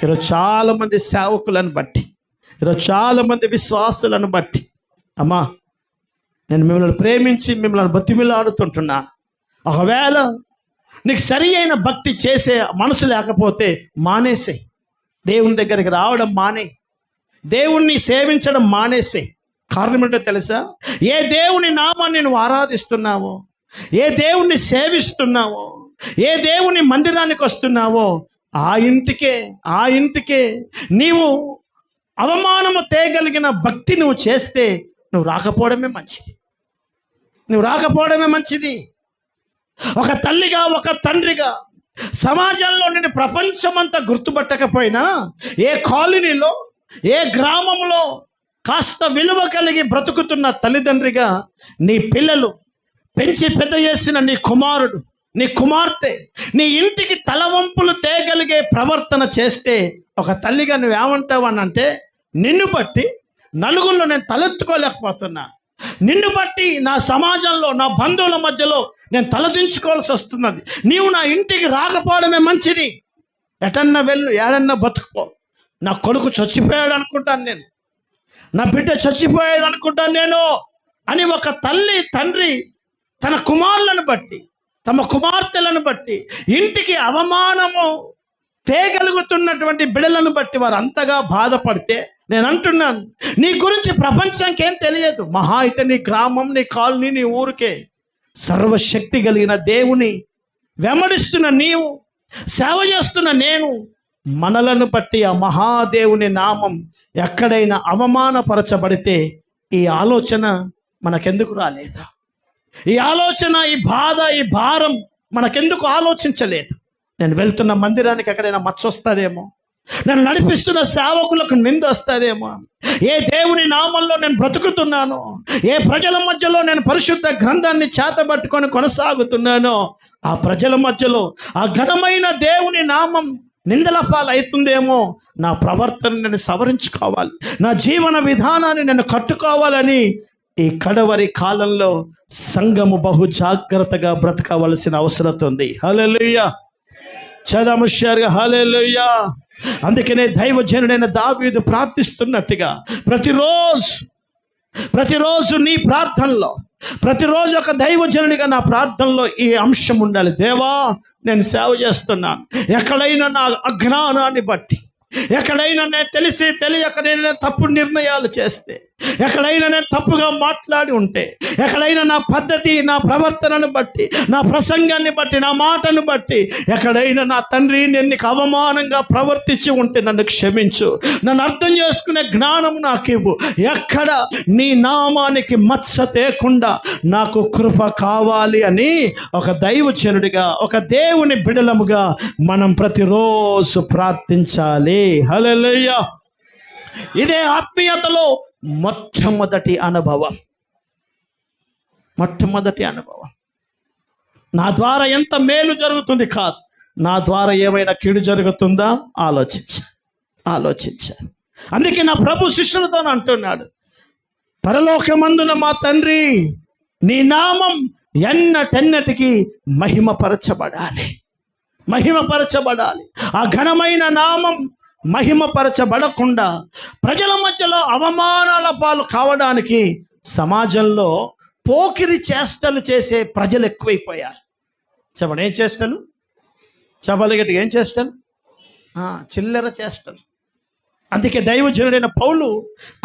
ఈరోజు చాలామంది సేవకులను బట్టి, ఈరోజు చాలామంది విశ్వాసులను బట్టి, అమ్మా నేను మిమ్మల్ని ప్రేమించి మిమ్మల్ని బతిమిలాడుతుంటున్నాను. ఒకవేళ నీకు సరి అయిన భక్తి చేసే మనసు లేకపోతే మానేసే, దేవుని దగ్గరికి రావడం మానే, దేవుణ్ణి సేవించడం మానేసే. కారణం ఏంటో తెలుసా? ఏ దేవుని నామాన్ని నువ్వు ఆరాధిస్తున్నావో, ఏ దేవుణ్ణి సేవిస్తున్నావో, ఏ దేవుని మందిరానికి వస్తున్నావో ఆ ఇంటికే నీవు అవమానము తేగలిగిన భక్తి నువ్వు చేస్తే నువ్వు రాకపోవడమే మంచిది. ఒక తల్లిగా, ఒక తండ్రిగా సమాజంలో నేను ప్రపంచమంతా గుర్తుపట్టకపోయినా, ఏ కాలనీలో, ఏ గ్రామంలో కాస్త విలువ కలిగి బ్రతుకుతున్న తల్లిదండ్రిగా నీ పిల్లలు, పెంచి పెద్ద చేసిన నీ కుమారుడు, నీ కుమార్తె నీ ఇంటికి తలవంపులు తేగలిగే ప్రవర్తన చేస్తే ఒక తల్లిగా నువ్వేమంటావు అని అంటే, నిన్ను బట్టి నలుగురిలో నేను తలెత్తుకోలేకపోతున్నా, నిన్ను బట్టి నా సమాజంలో నా బంధువుల మధ్యలో నేను తలదించుకోవాల్సి వస్తున్నది, నీవు నా ఇంటికి రాకపోవడమే మంచిది, ఎటన్నా వెళ్ళు, ఏడన్నా బతుకుపో, నా కొడుకు చచ్చిపోయాడు అనుకుంటాను నేను, నా బిడ్డ చచ్చిపోయాడు అనుకుంటాను నేను అని ఒక తల్లి తండ్రి తన కుమారులను బట్టి తమ కుమార్తెలను బట్టి ఇంటికి అవమానము తేగలుగుతున్నటువంటి బిడ్డలను బట్టి వారు అంతగా బాధపడితే, నేను అంటున్నాను, నీ గురించి ప్రపంచానికి ఏం తెలియదు. మహా అయితే నీ గ్రామం, నీ కాలనీ, నీ ఊరికే. సర్వశక్తి కలిగిన దేవుని వెంబడిస్తున్న నీవు, సేవ చేస్తున్న నేను, మనలను బట్టి ఆ మహాదేవుని నామం ఎక్కడైనా అవమానపరచబడితే ఈ ఆలోచన మనకెందుకు రాలేదు? ఈ ఆలోచన, ఈ బాధ, ఈ భారం మనకెందుకు ఆలోచించలేదు? నేను వెళ్తున్న మందిరానికి ఎక్కడైనా మచ్చ వస్తుందేమో, నేను నడిపిస్తున్న సేవకులకు నింద వస్తుందేమో, ఏ దేవుని నామంలో నేను బ్రతుకుతున్నానో, ఏ ప్రజల మధ్యలో నేను పరిశుద్ధ గ్రంథాన్ని చేతబట్టుకొని కొనసాగుతున్నానో, ఆ ప్రజల మధ్యలో ఆ ఘనమైన దేవుని నామం నిందల పాలవుతుందేమో, నా ప్రవర్తన నేను సవరించుకోవాలి, నా జీవన విధానాన్ని నేను కట్టుకోవాలని ఈ కడవరి కాలంలో సంఘము బహు జాగ్రత్తగా బ్రతకవలసిన అవసరం ఉంది. హల్లెలూయా, చదముషారుగా హల్లెలూయా. అందుకనే దైవజనుడైన దావీదు ప్రార్థిస్తున్నట్టుగా ప్రతిరోజు నీ ప్రార్థనలో, ప్రతిరోజు ఒక దైవజనుడిగా నా ప్రార్థనలో ఈ అంశం ఉండాలి. దేవా, నేను సేవ చేస్తున్నాను, ఎక్కడైనా నా అజ్ఞానాన్ని బట్టి, ఎక్కడైనా నేను తెలిసి తెలియక నేను తప్పుడు నిర్ణయాలు చేస్తే, ఎక్కడైనా నేను తప్పుగా మాట్లాడి ఉంటే, ఎక్కడైనా నా పద్ధతి, నా ప్రవర్తనను బట్టి, నా ప్రసంగాన్ని బట్టి, నా మాటను బట్టి ఎక్కడైనా నా తండ్రి నేను నీకు అవమానంగా ప్రవర్తించి ఉంటే నన్ను క్షమించు, నన్ను అర్థం చేసుకునే జ్ఞానం నాకు ఇవ్వు, ఎక్కడ నీ నామానికి మచ్చ తేకుండా నాకు కృప కావాలి అని ఒక దైవజనుడిగా, ఒక దేవుని బిడలముగా మనం ప్రతిరోజు ప్రార్థించాలి. హల్లెలూయా. ఇదే ఆత్మీయతలో మొట్టమొదటి అనుభవం. నా ద్వారా ఎంత మేలు జరుగుతుంది కాదు, నా ద్వారా ఏమైనా కీడు జరుగుతుందా ఆలోచించ. అందుకే నా ప్రభు శిష్యులతో అంటున్నాడు, పరలోకమందున మా తండ్రి నీ నామం ఎన్నటెన్నటికి మహిమపరచబడాలి. ఆ ఘనమైన నామం మహిమపరచబడకుండా ప్రజల మధ్యలో అవమానాల పాలు కావడానికి సమాజంలో పోకిరి చేష్టలు చేసే ప్రజలు ఎక్కువైపోయారు. చెప్పండి, ఏం చేష్టలు? చెప్పాలి గట్టిగా, ఏం చేష్టలు? చిల్లర చేష్టలు. అందుకే దైవజనుడైన పౌలు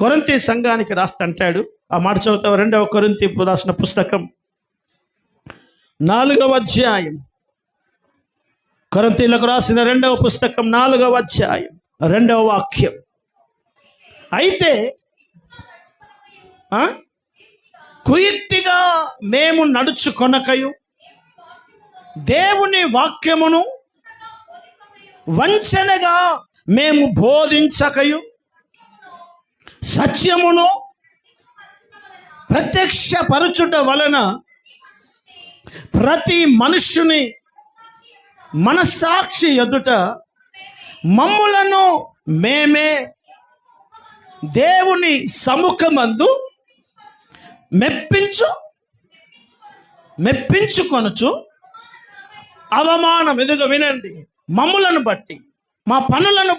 కొరింథీ సంఘానికి రాస్తంటాడు, ఆ మాట చదువుతావు. 2వ కొరింథీ రాసిన పుస్తకం 4వ అధ్యాయం, కొరింథీలకు రాసిన 2వ పుస్తకం 4వ అధ్యాయం 2వ వాక్యం. అయితే కుయుక్తిగా మేము నడుచుకొనకయు, దేవుని వాక్యమును వంచనగా మేము బోధించకయు, సత్యమును ప్రత్యక్షపరచుట వలన ప్రతి మనుష్యుని మనస్సాక్షి ఎదుట మమ్ములను మేమే దేవుని సముఖమందు మెప్పించుకొనుచు అవమానం, ఎదుగు వినండి, మమ్ములను బట్టి, మా పనులను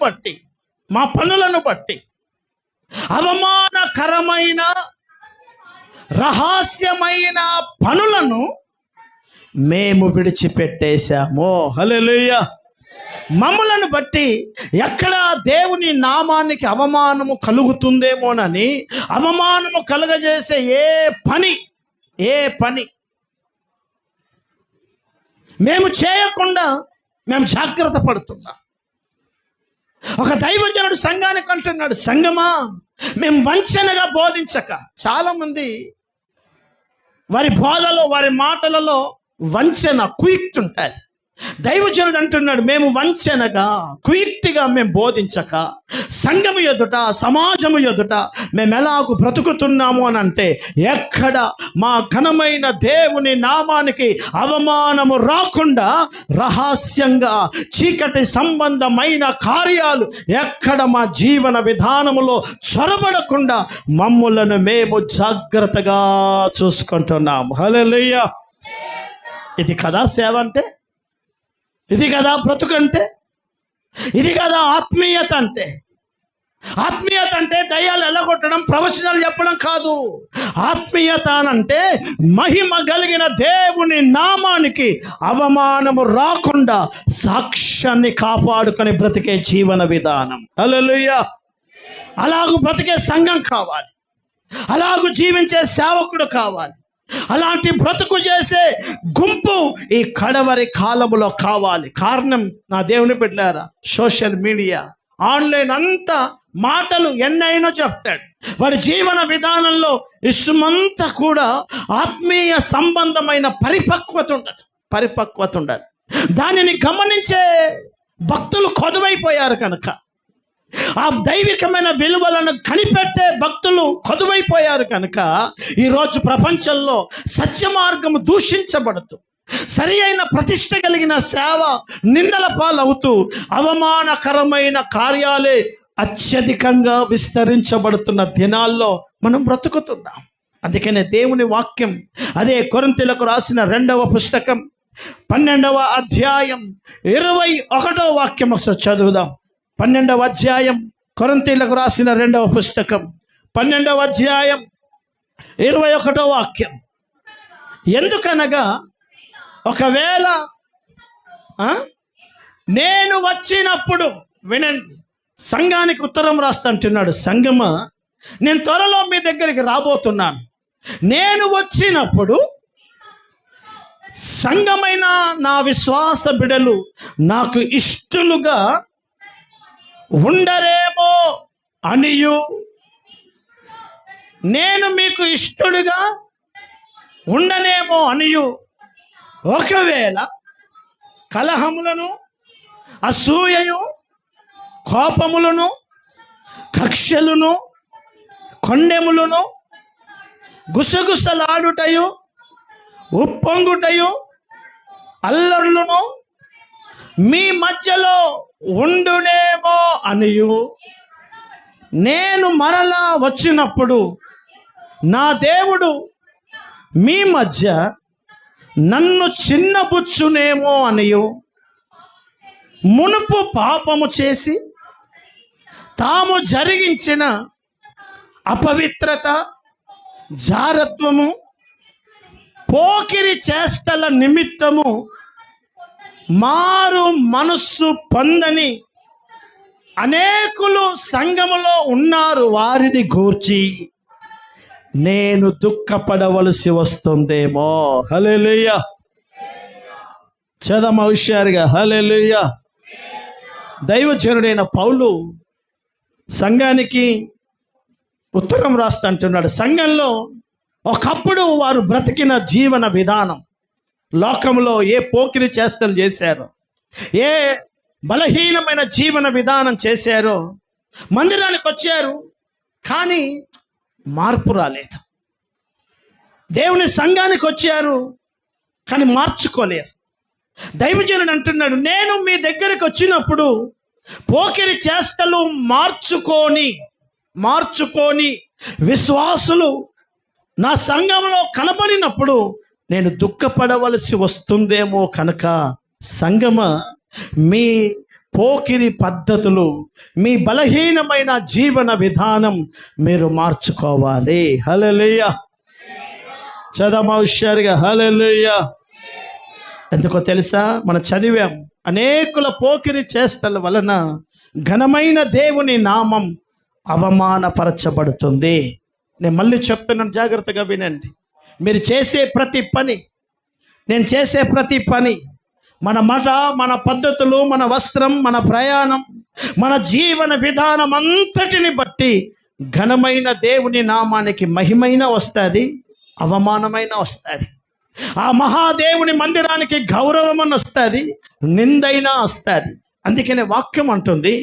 బట్టి అవమానకరమైన రహస్యమైన పనులను మేము విడిచిపెట్టేశాము. హల్లెలూయా. మమ్ములను బట్టి ఎక్కడ దేవుని నామానికి అవమానము కలుగుతుందేమోనని, అవమానము కలుగజేసే ఏ పని మేము చేయకుండా మేము జాగ్రత్త పడుతున్నాం. ఒక దైవజనుడు సంఘానికి అంటున్నాడు, సంఘమా, మేము వంచనగా బోధించక. చాలామంది వారి బోధలో, వారి మాటలలో వంచన, కుయుక్తుంటుంది. దైవజనుడు అంటున్నాడు, మేము వంచనగా కుయుక్తిగా మేము బోధించక సంఘము ఎదుట సమాజము ఎదుట మేము ఎలాగూ బ్రతుకుతున్నాము అని అంటే, ఎక్కడ మా ఘనమైన దేవుని నామానికి అవమానము రాకుండా రహస్యంగా చీకటి సంబంధమైన కార్యాలు ఎక్కడ మా జీవన విధానములో చొరబడకుండా మమ్ములను మేము జాగ్రత్తగా చూసుకుంటున్నాం. హల్లెలూయా. ఇది కదా సేవ అంటే, ఇది కదా బ్రతుకంటే, ఇది కదా ఆత్మీయత అంటే. ఆత్మీయత అంటే దయ్యాలు ఎల్లగొట్టడం, ప్రవచనాలు చెప్పడం కాదు. ఆత్మీయత అంటే మహిమ కలిగిన దేవుని నామానికి అవమానము రాకుండా సాక్ష్యాన్ని కాపాడుకొని బ్రతికే జీవన విధానం. హల్లెలూయా. అలాగూ బ్రతికే సంఘం కావాలి, అలాగూ జీవించే సేవకుడు కావాలి, అలాంటి బ్రతుకు చేసే గుంపు ఈ కడవరి కాలములో కావాలి. కారణం, నా దేవుని బిడ్డలారా, సోషల్ మీడియా, ఆన్లైన్ అంతా మాటలు ఎన్నైనా చెప్తాడు. వాడి జీవన విధానంలో ఇసుమంతా కూడా ఆత్మీయ సంబంధమైన పరిపక్వత ఉండదు. దానిని గమనించే భక్తులు కొదువైపోయారు కనుక, ఆ దైవికమైన విలువలను కనిపెట్టే భక్తులు కొదువైపోయారు కనుక ఈరోజు ప్రపంచంలో సత్య మార్గము దూషించబడుతూ, సరి అయిన ప్రతిష్ట కలిగిన సేవ నిందల పాలవుతూ, అవమానకరమైన కార్యాలే అత్యధికంగా విస్తరించబడుతున్న దినాల్లో మనం బ్రతుకుతున్నాం. అందుకనే దేవుని వాక్యం అదే కొరింథీయులకు రాసిన 2వ పుస్తకం 12వ అధ్యాయం 21వ వాక్యం ఒకసారి చదువుదాం. 12వ అధ్యాయం, కొరింథీయులకు రాసిన 2వ పుస్తకం 12వ అధ్యాయం 21వ వాక్యం. ఎందుకనగా ఒకవేళ నేను వచ్చినప్పుడు, వినండి, సంఘానికి ఉత్తరం రాస్తంటున్నాడు. సంఘమా, నేను త్వరలో మీ దగ్గరికి రాబోతున్నాను. నేను వచ్చినప్పుడు సంఘమైన నా విశ్వాస బిడలు నాకు ఇష్టలుగా ఉండరేమో అనియు, నేను మీకు ఇష్టడుగా ఉండనేమో అనియు, ఒకవేళ కలహములను, అసూయయు, కోపములను, కక్షలును, కొండెములను, గుసగుసలాడుటయు, ఉప్పొంగుటయు, అల్లర్లును మీ మధ్యలో ఉండునేమో అనియు, నేను మరలా వచ్చినప్పుడు నా దేవుడు మీ మధ్య నన్ను చిన్నబుచ్చునేమో అనియు, మునుపు పాపము చేసి తాము జరిగించిన అపవిత్రత, జారత్వము, పోకిరి చేష్టల నిమిత్తము మారు మనస్సు పొందని అనేకులు సంఘములో ఉన్నారు. వారిని గూర్చి నేను దుఃఖపడవలసి వస్తుందేమో. హల్లెలూయా. చదమ హుషారుగా హల్లెలూయా. దైవజనుడైన పౌలు సంఘానికి ఉత్తరం రాస్తా అంటున్నాడు. సంఘంలో ఒకప్పుడు వారు బ్రతికిన జీవన విధానం, లోకంలో ఏ పోకిరి చేష్టలు చేశారో, ఏ బలహీనమైన జీవన విధానం చేశారో, మందిరానికి వచ్చారు కానీ మార్పు రాలేదు. దేవుని సంఘానికి వచ్చారు కానీ మార్చుకోలేరు. దైవజనుడు అంటున్నాడు, నేను మీ దగ్గరికి వచ్చినప్పుడు పోకిరి చేష్టలు మార్చుకొని విశ్వాసులు నా సంఘంలో కనబడినప్పుడు నేను దుఃఖపడవలసి వస్తుందేమో. కనుక సంఘమా, మీ పోకిరి పద్ధతులు, మీ బలహీనమైన జీవన విధానం మీరు మార్చుకోవాలి. హల్లెలూయా. చదవమా హుషారుగా హల్లెలూయా. ఎందుకో తెలుసా, మనం చదివాం, అనేకుల పోకిరి చేష్టల వలన ఘనమైన దేవుని నామం అవమానపరచబడుతుంది. నేను మళ్ళీ చెప్తున్నాను, జాగ్రత్తగా వినండి. మీరు చేసే ప్రతి పని, నేను చేసే ప్రతి పని, మన మాట, మన పద్ధతులు, మన వస్త్రం, మన ప్రయాణం, మన జీవన విధానం అంతటిని బట్టి ఘనమైన దేవుని నామానికి మహిమైన వస్తుంది, అవమానమైన వస్తుంది. ఆ మహాదేవుని మందిరానికి గౌరవం అని వస్తుంది, నిందైనా వస్తుంది. అందుకనే వాక్యం అంటుంది,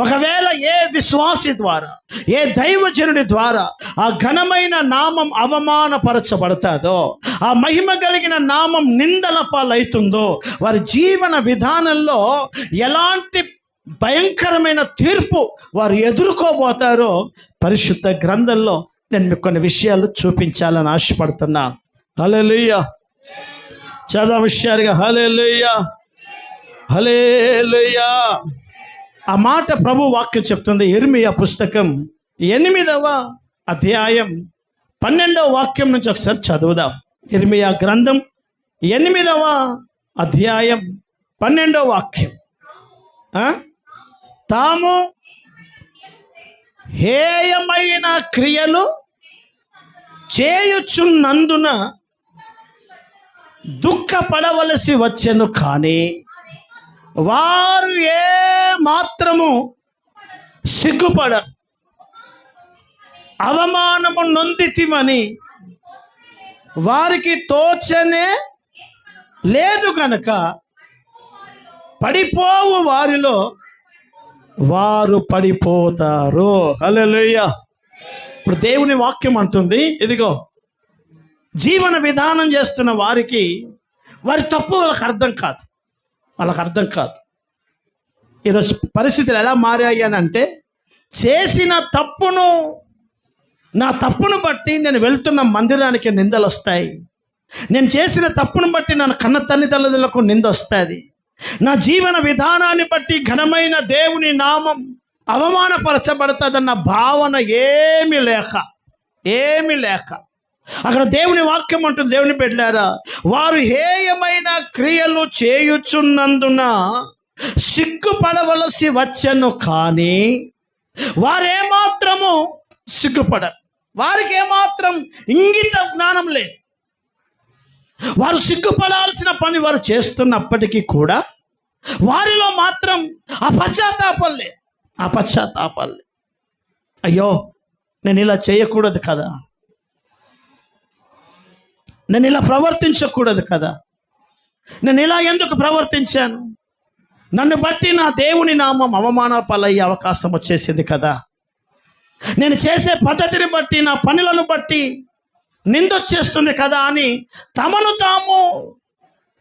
ఒకవేళ ఏ విశ్వాసి ద్వారా, ఏ దైవజనుడి ద్వారా ఆ ఘనమైన నామం అవమానపరచబడతాదో, ఆ మహిమ కలిగిన నామం నిందల పాలవుతుందో, వారి జీవన విధానంలో ఎలాంటి భయంకరమైన తీర్పు వారు ఎదుర్కోబోతారో పరిశుద్ధ గ్రంథంలో నేను మీకు కొన్ని విషయాలు చూపించాలని ఆశపడుతున్నా. హల్లెలూయా. చదవ విషయాలుగా హల్లెలూయా, హల్లెలూయా. ఆ మాట ప్రభు వాక్యం చెప్తుంది. యిర్మీయా పుస్తకం 8వ అధ్యాయం 12వ వాక్యం నుంచి ఒకసారి చదువుదాం. యిర్మీయా గ్రంథం 8వ అధ్యాయం 12వ వాక్యం. తాము హేయమైన క్రియలు చేయుచున్నందున దుఃఖపడవలసి వచ్చెను, కానీ వారు ఏ మాత్రము సిగ్గుపడరు. అవమానము నొందితిమని వారికి తోచనే లేదు గనక పడిపోవు వారిలో వారు పడిపోతారు. హల్లెలూయా. ఇప్పుడు దేవుని వాక్యం అంటుంది, ఇదిగో జీవన విధానం చేస్తున్న వారికి వారి తప్పు వాళ్ళకి అర్థం కాదు. ఈరోజు పరిస్థితులు ఎలా మారాయి అని అంటే, చేసిన తప్పును, నా తప్పును బట్టి నేను వెళ్తున్న మందిరానికి నిందలు వస్తాయి. నేను చేసిన తప్పును బట్టి నా కన్న తల్లిదండ్రులకు నింద వస్తుంది. నా జీవన విధానాన్ని బట్టి ఘనమైన దేవుని నామం అవమానపరచబడుతుందన్న భావన ఏమీ లేక అక్కడ దేవుని వాక్యం అంటుంది, దేవుని బిడ్డలారా, వారు హేయమైన క్రియలు చేయుచున్నందున సిగ్గుపడవలసి వచ్చెను, కానీ వారేమాత్రము సిగ్గుపడరు. వారికి ఏమాత్రం ఇంగిత జ్ఞానం లేదు. వారు సిగ్గుపడాల్సిన పని వారు చేస్తున్నప్పటికీ కూడా వారిలో మాత్రం ఆ పశ్చాత్తాపం లేదు. అయ్యో, నేను ఇలా చేయకూడదు కదా, నేను ఇలా ప్రవర్తించకూడదు కదా, నేను ఇలా ఎందుకు ప్రవర్తించాను, నన్ను బట్టి నా దేవుని నామం అవమాన పాలయ్యే అవకాశం వచ్చేసింది కదా, నేను చేసే పద్ధతిని బట్టి, నా పనులను బట్టి నిందొచ్చేస్తుంది కదా అని తమను తాము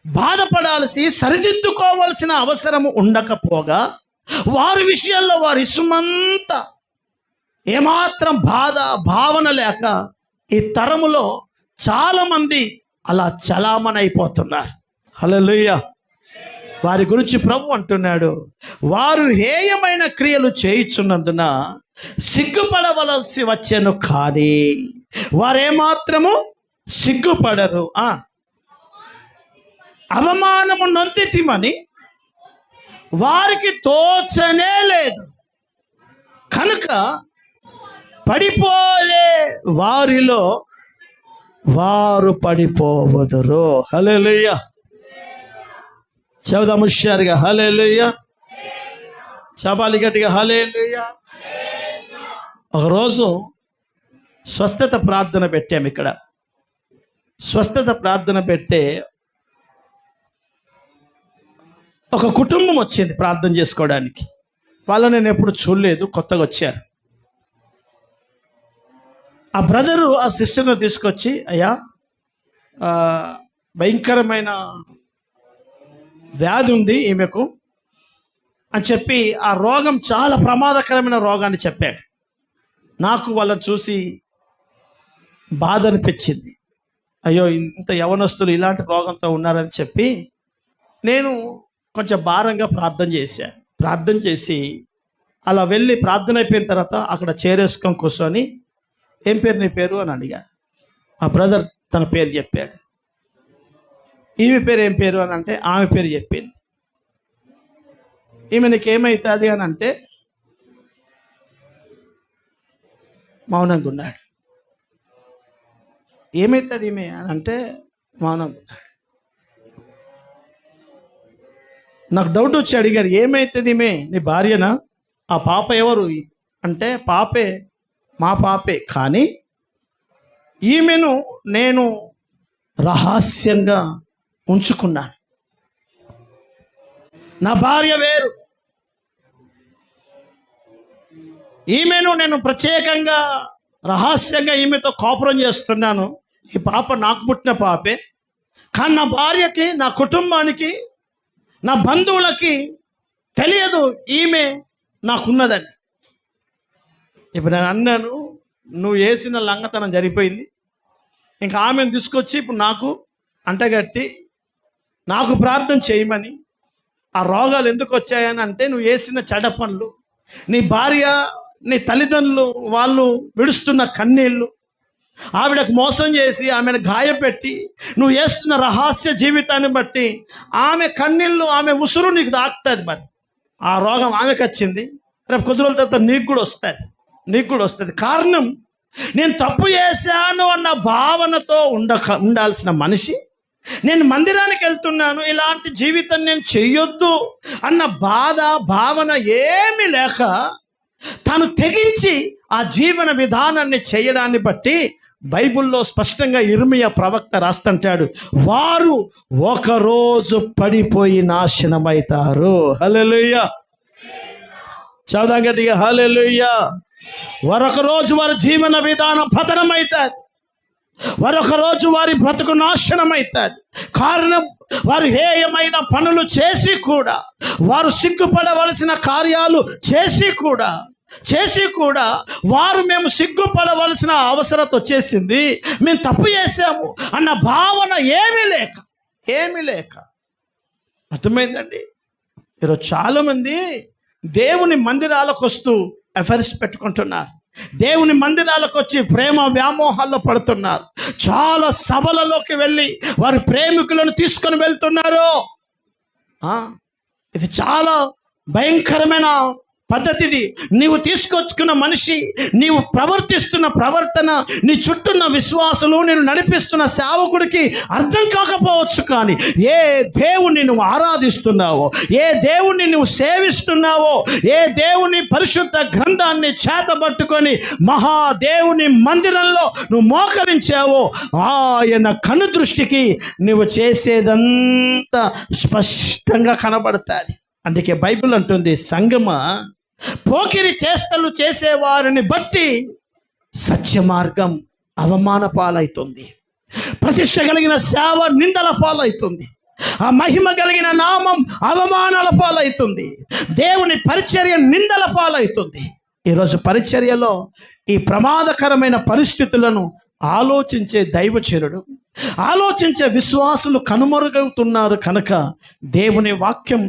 బాధపడాల్సి, సరిదిద్దుకోవాల్సిన అవసరము ఉండకపోగా వారి విషయంలో వారి ఇసుమంతా ఏమాత్రం భావన లేక ఈ తరములో చాలామంది అలా చలామణైపోతున్నారు. హల్లెలూయా. వారి గురించి ప్రభు అంటున్నాడు, వారు హేయమైన క్రియలు చేయుచున్నందున సిగ్గుపడవలసి వచ్చెను, కానీ వారేమాత్రము సిగ్గుపడరు. అవమానము నొందితిమని వారికి తోచనే లేదు కనుక పడిపోయే వారిలో వారు పడిపోవదురు. హల్లెలూయా. చెబుదాం హుషారుగా హల్లెలూయా. చపాలి గట్టిగా హల్లెలూయా. ఒకరోజు స్వస్థత ప్రార్థన పెట్టాము. ఇక్కడ స్వస్థత ప్రార్థన పెడితే ఒక కుటుంబం వచ్చింది ప్రార్థన చేసుకోవడానికి. వాళ్ళని నేను ఎప్పుడు చూడలేదు, కొత్తగా వచ్చారు. ఆ బ్రదరు ఆ సిస్టర్ను తీసుకొచ్చి, అయ్యా భయంకరమైన వ్యాధి ఉంది ఈమెకు అని చెప్పి, ఆ రోగం చాలా ప్రమాదకరమైన రోగాన్ని చెప్పాడు. నాకు వాళ్ళని చూసి బాధ అనిపించింది. అయ్యో, ఇంత యవనస్తులు ఇలాంటి రోగంతో ఉన్నారని చెప్పి నేను కొంచెం భారంగా ప్రార్థన చేసి అలా వెళ్ళి ప్రార్థన అయిపోయిన తర్వాత అక్కడ చేరేసుకొని కూర్చొని, ఏం పేరు నీ పేరు అని అడిగా. ఆ బ్రదర్ తన పేరు చెప్పాడు. ఈమె పేరు ఏం పేరు అని అంటే ఆమె పేరు చెప్పింది. ఈమె నీకు ఏమవుతుంది అని అంటే మౌనంగా ఉన్నాడు. ఏమవుతుంది ఈమె అని అంటే మౌనంగా ఉన్నాడు. నాకు డౌట్ వచ్చి అడిగారు, ఏమవుతుంది ఈమె నీ భార్యనా? ఆ పాప ఎవరు అంటే పాపే, మా పాపే, కానీ ఈమెను నేను రహస్యంగా ఉంచుకున్నాను. నా భార్య వేరు, ఈమెను నేను ప్రత్యేకంగా రహస్యంగా ఈమెతో కాపురం చేస్తున్నాను. ఈ పాప నాకు పుట్టిన పాపే, కానీ నా భార్యకి, నా కుటుంబానికి, నా బంధువులకి తెలియదు ఈమె నాకున్నదని. ఇప్పుడు నేను అన్నాను, నువ్వు వేసిన లంగతనం జరిగిపోయింది, ఇంకా ఆమెను తీసుకొచ్చి ఇప్పుడు నాకు అంటగట్టి నాకు ప్రార్థన చేయమని. ఆ రోగాలు ఎందుకు వచ్చాయని అంటే, నువ్వు వేసిన చెడ్డ పనులు, నీ భార్య, నీ తల్లిదండ్రులు వాళ్ళు విడుస్తున్న కన్నీళ్ళు, ఆవిడకు మోసం చేసి ఆమెను గాయపెట్టి నువ్వు వేస్తున్న రహస్య జీవితాన్ని బట్టి ఆమె కన్నీళ్ళు, ఆమె ఉసురు నీకు తాకుతుంది. మరి ఆ రోగం ఆమెకు వచ్చింది, రేపు కొద్ది రోజుల తర్వాత నీకు కూడా వస్తుంది. కారణం, నేను తప్పు చేశాను అన్న భావనతో ఉండాల్సిన మనిషి, నేను మందిరానికి వెళ్తున్నాను, ఇలాంటి జీవితం నేను చెయ్యొద్దు అన్న భావన ఏమీ లేక తను తెగించి ఆ జీవన విధానాన్ని చేయడాన్ని బట్టి బైబిల్లో స్పష్టంగా ఇర్మియా ప్రవక్త రాస్తుంటాడు, వారు ఒకరోజు పడిపోయి నాశనమవుతారు. హల్లెలూయా, చదువు గట్టిగా హల్లెలూయా. మరొక రోజు వారి జీవన విధానం పతనమవుతుంది, మరొక రోజు వారి బ్రతుకు నాశనం అవుతుంది. కారణం, వారు హేయమైన పనులు చేసి కూడా, వారు సిగ్గుపడవలసిన కార్యాలు చేసి కూడా వారు మేము సిగ్గుపడవలసిన అవసరం వచ్చేసింది, మేము తప్పు చేసాము అన్న భావన ఏమీ లేక అర్థమైందండి. ఈరోజు చాలామంది దేవుని మందిరాలకు వస్తూ ఎఫైర్స్ పెట్టుకుంటున్నారు, దేవుని మందిరాలకు వచ్చి ప్రేమ వ్యామోహాల్లో పడుతున్నారు, చాలా సభలలోకి వెళ్ళి వారి ప్రేమికులను తీసుకొని వెళ్తున్నారు. ఇది చాలా భయంకరమైన పద్ధతిది. నీవు తీసుకొచ్చుకున్న మనిషి, నీవు ప్రవర్తిస్తున్న ప్రవర్తన, నీ చుట్టూన్న విశ్వాసులు, నేను నడిపిస్తున్న సేవకుడికి అర్థం కాకపోవచ్చు. కానీ ఏ దేవుణ్ణి నువ్వు ఆరాధిస్తున్నావో, ఏ దేవుణ్ణి నువ్వు సేవిస్తున్నావో, ఏ దేవుని పరిశుద్ధ గ్రంథాన్ని చేతబట్టుకొని మహాదేవుని మందిరంలో నువ్వు మోకరించావో, ఆయన కను దృష్టికి నువ్వు చేసేదంతా స్పష్టంగా కనబడుతుంది. అందుకే బైబిల్ అంటుంది, సంగమా, పోకిరి చేష్టలు చేసేవారిని బట్టి సత్య మార్గం అవమాన పాలవుతుంది, ప్రతిష్ట కలిగిన సేవ నిందల పాలవుతుంది, ఆ మహిమ కలిగిన నామం అవమానాల పాలవుతుంది, దేవుని పరిచర్య నిందల పాలవుతుంది. ఈరోజు పరిచర్యలో ఈ ప్రమాదకరమైన పరిస్థితులను ఆలోచించే దైవచరుడు, ఆలోచించే విశ్వాసులు కనుమరుగవుతున్నారు. కనుక దేవుని వాక్యం,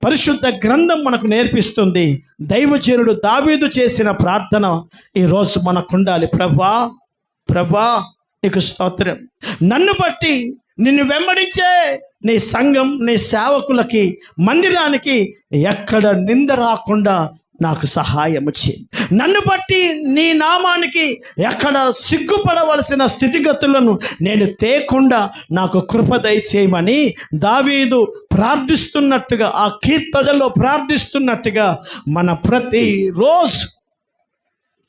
పరిశుద్ధ గ్రంథం మనకు నేర్పిస్తుంది. దైవజనుడు దావీదు చేసిన ప్రార్థన ఈరోజు మనకు ఉండాలి. ప్రభా నీకు స్తోత్రం, నన్ను బట్టి నిన్ను వెంబడించే నీ సంఘం, నీ సేవకులకి, మందిరానికి ఎక్కడ నింద రాకుండా నాకు సహాయం చేయి. నన్ను బట్టి నీ నామానికి ఎక్కడ సిగ్గుపడవలసిన స్థితిగతులను నేను తేకుండా నాకు కృప దయచేయమని దావీదు ప్రార్థిస్తున్నట్టుగా, ఆ కీర్తనలో ప్రార్థిస్తున్నట్టుగా మన ప్రతిరోజు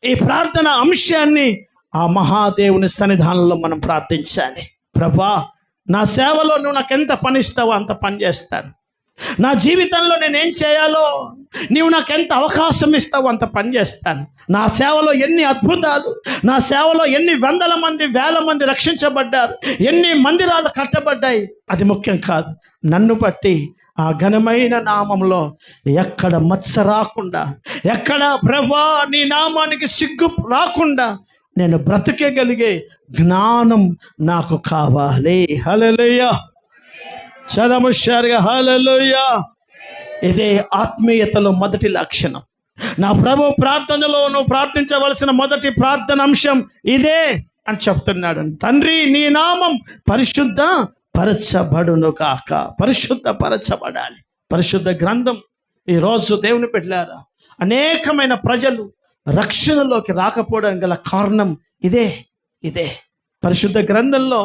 ఈ ప్రార్థన అంశాన్ని ఆ మహాదేవుని సన్నిధానంలో మనం ప్రార్థించాలి. ప్రభా, నా సేవలో నువ్వు నాకు ఎంత పని ఇస్తావో అంత పని చేస్తాను, నా జీవితంలో నేనేం చేయాలో నీవు నాకు ఎంత అవకాశం ఇస్తావో అంత పని చేస్తాను. నా సేవలో ఎన్ని అద్భుతాలు, నా సేవలో ఎన్ని వందల మంది, వేల మంది రక్షించబడ్డారు, ఎన్ని మందిరాలు కట్టబడ్డాయి, అది ముఖ్యం కాదు. నన్ను బట్టి ఆ ఘనమైన నామంలో ఎక్కడ మత్స రాకుండా, ఎక్కడ ప్రభా నీ నామానికి సిగ్గు రాకుండా నేను బ్రతికేగలిగే జ్ఞానం నాకు కావాలి. హల్లెలూయా, చదముషారుగా హల్లెలూయా. ఇదే ఆత్మీయతలో మొదటి లక్షణం. నా ప్రభు ప్రార్థనలో నువ్వు ప్రార్థించవలసిన మొదటి ప్రార్థన అంశం ఇదే అని చెప్తున్నాడు. తండ్రి, నీ నామం పరిశుద్ధ పరచబడును కాక, పరిశుద్ధపరచబడాలి. పరిశుద్ధ గ్రంథం ఈరోజు దేవుని బిడ్డలారా, అనేకమైన ప్రజలు రక్షణలోకి రాకపోవడానికి గల కారణం ఇదే. పరిశుద్ధ గ్రంథంలో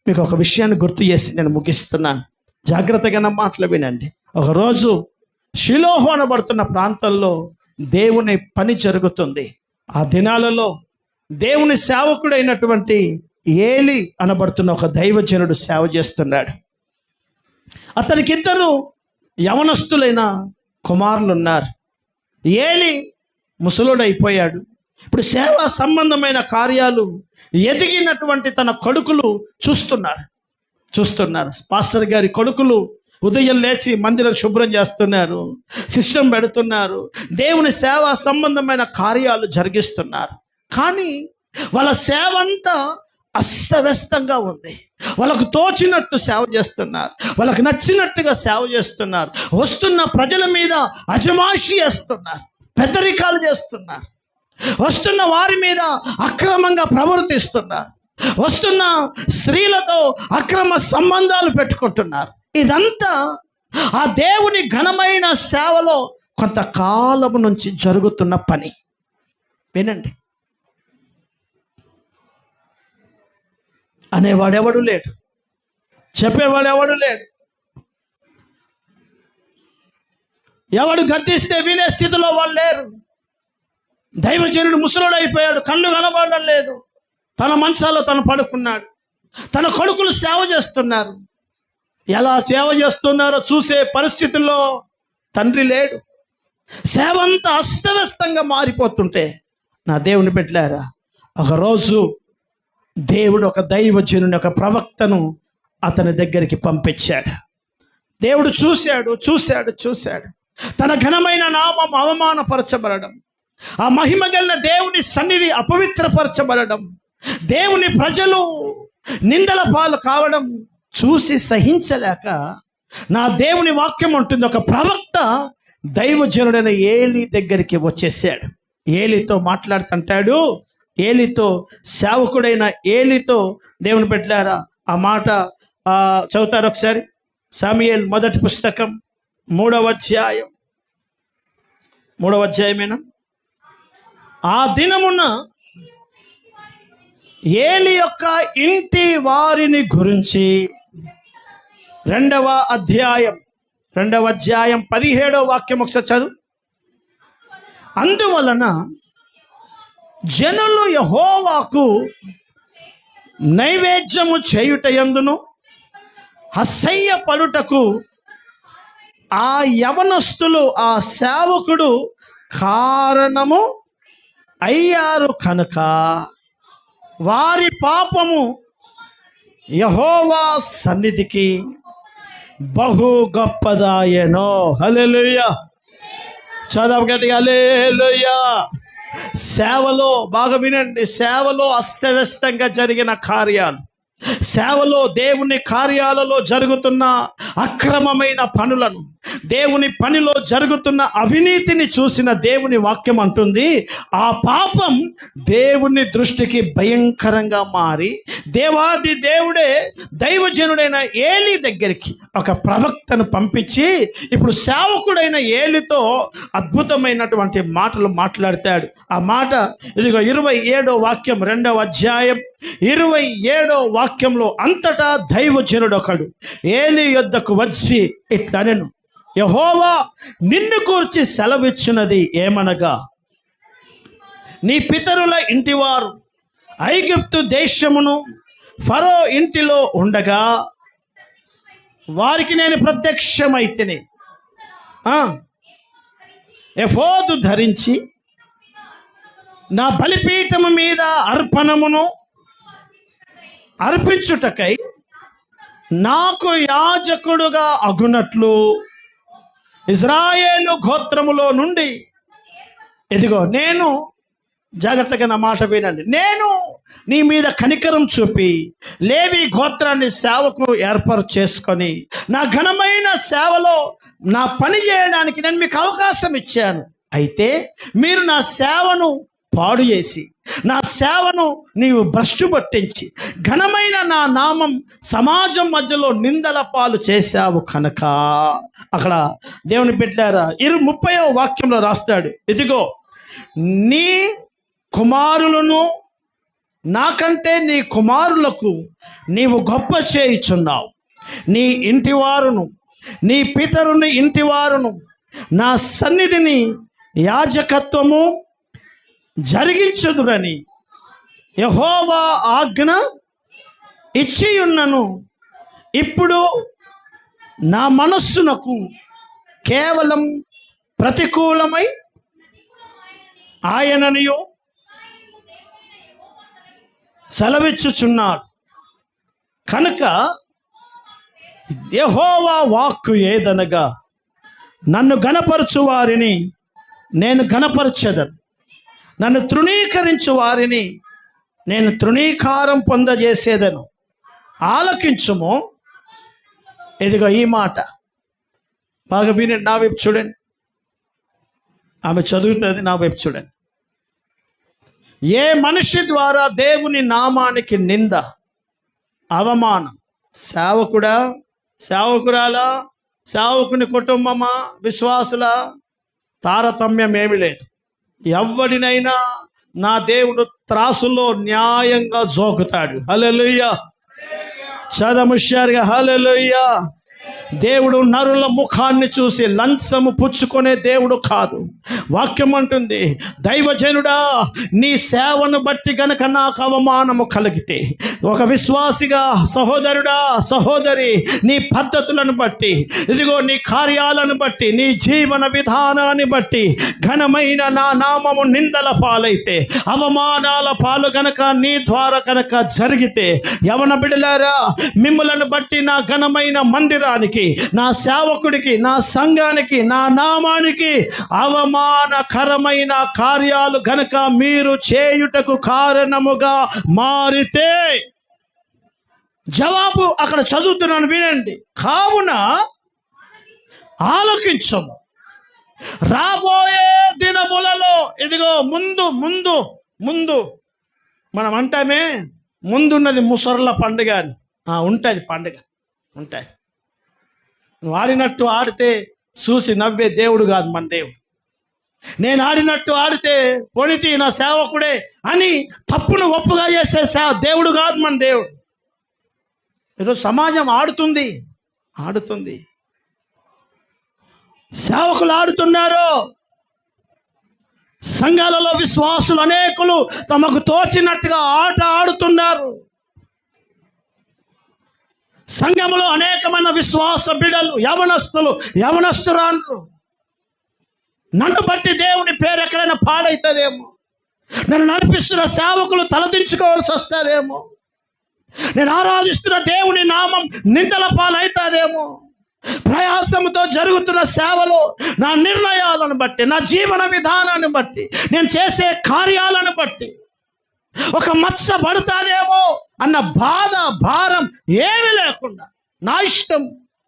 మీకు ఒక విషయాన్ని గుర్తు చేసి నేను ముగిస్తున్నాను. జాగ్రత్తగా నా మాటలు వినండి. ఒకరోజు షిలోహు అనబడుతున్న ప్రాంతంలో దేవుని పని జరుగుతుంది. ఆ దినాలలో దేవుని సేవకుడైనటువంటి ఏలి అనబడుతున్న ఒక దైవజనుడు సేవ చేస్తున్నాడు. అతనికి 2 యవనస్తులైన కుమారులు ఉన్నారు. ఏలి ముసలుడైపోయాడు. ఇప్పుడు సేవా సంబంధమైన కార్యాలు ఎదిగినటువంటి తన కొడుకులు చూస్తున్నారు. పాస్టర్ గారి కొడుకులు ఉదయం లేచి మందిరం శుభ్రం చేస్తున్నారు, సిస్టం పెడుతున్నారు, దేవుని సేవా సంబంధమైన కార్యాలు జరిగిస్తున్నారు. కానీ వాళ్ళ సేవ అంతా అస్తవ్యస్తంగా ఉంది. వాళ్ళకు తోచినట్టు సేవ చేస్తున్నారు, వాళ్ళకు నచ్చినట్టుగా సేవ చేస్తున్నారు. వస్తున్న ప్రజల మీద అజమాయిషీ చేస్తున్నారు, పెద్దరికాలు చేస్తున్నారు. వస్తున్న వారి మీద అక్రమంగా ప్రవర్తిస్తున్నారు. వస్తున్న స్త్రీలతో అక్రమ సంబంధాలు పెట్టుకుంటున్నారు. ఇదంతా ఆ దేవుని ఘనమైన సేవలో కొంతకాలం నుంచి జరుగుతున్న పని. వినండి, అనేవాడెవడు లేడు, చెప్పేవాడెవడు లేడు. ఎవడు గద్దిస్తే వినే స్థితిలో వాళ్ళు లేరు. దైవజనుడు ముసలుడైపోయాడు, కళ్ళు కనబడడం లేదు, తన మంచాలో తను పడుకున్నాడు. తన కొడుకులు సేవ చేస్తున్నారు. ఎలా సేవ చేస్తున్నారో చూసే పరిస్థితుల్లో తండ్రి లేడు. సేవ అంతా అస్తవ్యస్తంగా మారిపోతుంటే, నా దేవుని పెట్టారా, ఒకరోజు దేవుడు ఒక దైవజనుని, ఒక ప్రవక్తను అతని దగ్గరికి పంపించాడు. దేవుడు చూశాడు. తన ఘనమైన నామం అవమానపరచబడడం, ఆ మహిమ గల దేవుని సన్నిధి అపవిత్రపరచబడడం, దేవుని ప్రజలు నిందల పాలు కావడం చూసి సహించలేక, నా దేవుని వాక్యం ఉంటుంది, ఒక ప్రవక్త దైవజనుడైన ఏలి దగ్గరికి వచ్చేసాడు. ఏలితో మాట్లాడుతుంటాడు. ఏలితో, సేవకుడైన ఏలితో దేవుని పెట్టారా ఆ మాట చదువుతారు ఒకసారి. సమూయేలు మొదటి పుస్తకం 3వ అధ్యాయమేనా. ఆ దినమున ఏలి యొక్క ఇంటి వారిని గురించి 2వ అధ్యాయం 17వ వాక్యం ఒకసారి చదువు. అందువలన జనులు యెహోవాకు నైవేద్యము చేయుటయందును అసహ్య పడుటకు ఆ యవనస్తులు, ఆ సేవకుడు కారణము అయ్యారు కనుక వారి పాపము యెహోవా సన్నిధికి బహు గొప్పదాయెను. హల్లెలూయా. చదవ గట్టిగా హల్లెలూయా. సేవలో బాగా వినండి, సేవలో అస్తవ్యస్తంగా జరిగిన కార్యాలు, సేవలో దేవుని కార్యాలలో జరుగుతున్న అక్రమమైన పనులను, దేవుని పనిలో జరుగుతున్న అవినీతిని చూసిన దేవుని వాక్యం అంటుంది, ఆ పాపం దేవుని దృష్టికి భయంకరంగా మారి దేవాది దేవుడే దైవజనుడైన ఏలి దగ్గరికి ఒక ప్రవక్తను పంపించి, ఇప్పుడు సేవకుడైన ఏలితో అద్భుతమైనటువంటి మాటలు మాట్లాడతాడు. ఆ మాట ఇదిగో 27వ వాక్యం 2వ అధ్యాయం 27వ వాక్యంలో, అంతటా దైవజనుడు ఒకడు ఏలి యొద్దకు వచ్చి ఇట్లనెను, యెహోవా నిన్ను గూర్చి సెలవిచ్చున్నది ఏమనగా, నీ పితరుల ఇంటివారు ఐగుప్తు దేశమును ఫరో ఇంటిలో ఉండగా వారికి నేను ప్రత్యక్షమైతిని. ఎఫోదు ధరించి నా బలిపీఠము మీద అర్పణమును అర్పించుటకై నాకు యాజకుడుగా అగునట్లు ఇజ్రాయేలు గోత్రములో నుండి, ఇదిగో నేను, జాగ్రత్తగా నా మాట వినండి, నేను నీ మీద కనికరం చూపి లేవి గోత్రాన్ని సేవకు ఏర్పాటు చేసుకొని నా ఘనమైన సేవలో నా పని చేయడానికి నేను మీకు అవకాశం ఇచ్చాను. అయితే మీరు నా సేవను పాడు చేసి, నా సేవను నీవు భ్రష్టు పట్టించి, ఘనమైన నా నామం సమాజం మధ్యలో నిందల పాలు చేశావు కనుక, అక్కడ దేవుని పెట్టారా 30వ వాక్యంలో రాస్తాడు, ఇదిగో నీ కుమారులను నాకంటే నీ కుమారులకు నీవు గొప్ప చేయుచున్నావు. నీ ఇంటివారును నీ పితరుని ఇంటివారును నా సన్నిధిని యాజకత్వము జరిగించుదురని యెహోవా ఆజ్ఞ ఇచ్చి ఉన్నను, ఇప్పుడు నా మనస్సునకు కేవలం ప్రతికూలమై ఆయననియు సెలవిచ్చుచున్నాడు. కనుక యెహోవా వాక్కు ఏదనగా, నన్ను గణపరచు వారిని నేను గణపరచెదను, నన్ను తృణీకరించు వారిని నేను తృణీకారం పొందజేసేదను. ఆలకించుము. ఇదిగో ఈ మాట బాగా వినండి, నా వైపు చూడండి. ఆమె చదువుతుంది, నా వైపు చూడండి. ఏ మనిషి ద్వారా దేవుని నామానికి నింద, అవమానం, సేవకుడా, సేవకురాలా, సేవకుని కుటుంబమా, విశ్వాసుల తారతమ్యం ఏమీ లేదు. ఎవడినైనా నా దేవుడు త్రాసులో న్యాయంగా జోకుతాడు. హల్లెలూయా. చదముష్యారుగా హల్లెలూయా. దేవుడు నరుల ముఖాన్ని చూసి లంచము పుచ్చుకునే దేవుడు కాదు. వాక్యం అంటుంది, దైవజనుడా, నీ సేవను బట్టి గనక నాకు అవమానము కలిగితే, ఒక విశ్వాసిగా సహోదరుడా, సహోదరి, నీ పద్ధతులను బట్టి, ఇదిగో నీ కార్యాలను బట్టి, నీ జీవన విధానాన్ని బట్టి ఘనమైన నా నామము నిందల పాలైతే, అవమానాల పాలు గనక నీ ద్వారా కనుక జరిగితే, యవన బిడ్డలారా, మిమ్ములను బట్టి నా ఘనమైన మందిరానికి, నా సేవకుడికి, నా సంఘానికి, నా నామానికి అవమానకరమైన కార్యాలు గనక మీరు చేయుటకు కారణముగా మారితే, జవాబు అక్కడ చదువుతున్నాను, వినండి. కావున ఆలోకించము, రాబోయే దినములలో, ఇదిగో ముందు ముందు ముందు మనం అంటామే, ముందున్నది ముసర్ల పండుగ అని. ఉంటుంది పండుగ, ఉంటుంది. నువ్వు ఆడినట్టు ఆడితే చూసి నవ్వే దేవుడు కాదు మన దేవుడు. నేను ఆడినట్టు ఆడితే పొనితి నా సేవకుడే అని తప్పును ఒప్పుగా చేసే దేవుడు కాదు మన దేవుడు. ఈరోజు సమాజం ఆడుతుంది, సేవకులు ఆడుతున్నారు. సంఘాలలో విశ్వాసులు అనేకులు తమకు తోచినట్టుగా ఆట ఆడుతున్నారు. సంఘంలో అనేకమైన విశ్వాస బిడ్డలు, యవనస్తురాండ్రు, నన్ను బట్టి దేవుని పేరు ఎక్కడైనా పాడైతుందేమో, నన్ను నడిపిస్తున్న సేవకులు తలదించుకోవాల్సి వస్తుందేమో, నేను ఆరాధిస్తున్న దేవుని నామం నిందల పాలవుతుందేమో, ప్రయాసంతో జరుగుతున్న సేవలో నా నిర్ణయాలను బట్టి, నా జీవన విధానాన్ని బట్టి, నేను చేసే కార్యాలను బట్టి ఒక మత్స పడుతుందేమో అన్న బాధ, భారం ఏమీ లేకుండా, నా ఇష్టం,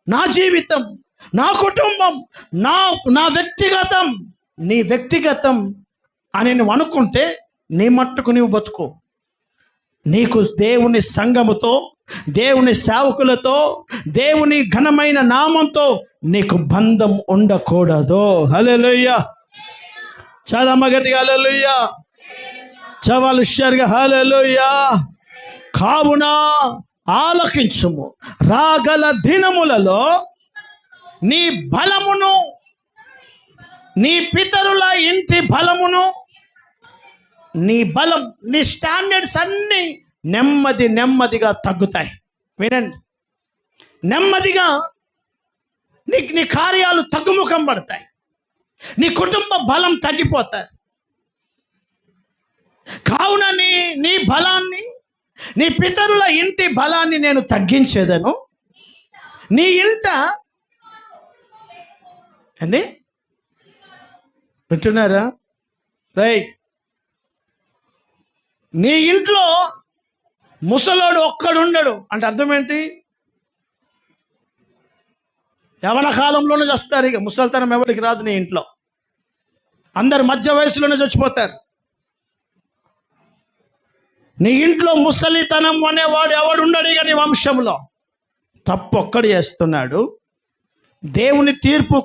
నా జీవితం, నా కుటుంబం, నా వ్యక్తిగతం, నీ వ్యక్తిగతం అని నువ్వు అనుకుంటే నీ మట్టుకు నీవు బతుకు. నీకు దేవుని సంఘముతో, దేవుని సేవకులతో, దేవుని ఘనమైన నామంతో నీకు బంధం ఉండకూడదు. హల్లెలూయా. చదమ్మ గట్టిగా హల్లెలూయా. చవాలు హుషారుగా హల్లెలూయా. కావున ఆలకించుము, రాగల దినములలో నీ బలమును, నీ పితరుల ఇంటి బలమును, నీ బలం, నీ స్టాండర్డ్స్ అన్నీ నెమ్మదిగా తగ్గుతాయి. వినండి, నెమ్మదిగా నీ కార్యాలు తగ్గుముఖం పడతాయి, నీ కుటుంబ బలం తగ్గిపోతాయి. కావున నీ బలాన్ని, నీ పితరుల ఇంటి బలాన్ని నేను తగ్గించేదను. నీ ఇంట ఏంది వింటున్నారా? నీ ఇంట్లో ముసలోడు ఒక్కడుండడు అంటే అర్థం ఏంటి? యవన కాలంలోనే చస్తారు. ఇక ముసలితనం ఎవరికి రాదు. నీ ఇంట్లో అందరు మధ్య వయసులోనే చచ్చిపోతారు. నీ ఇంట్లో ముసలితనం అనేవాడు ఎవడుండడు. ఇక నీ వంశంలో తప్పు ఒక్కడు చేస్తున్నాడు. దేవుని తీర్పు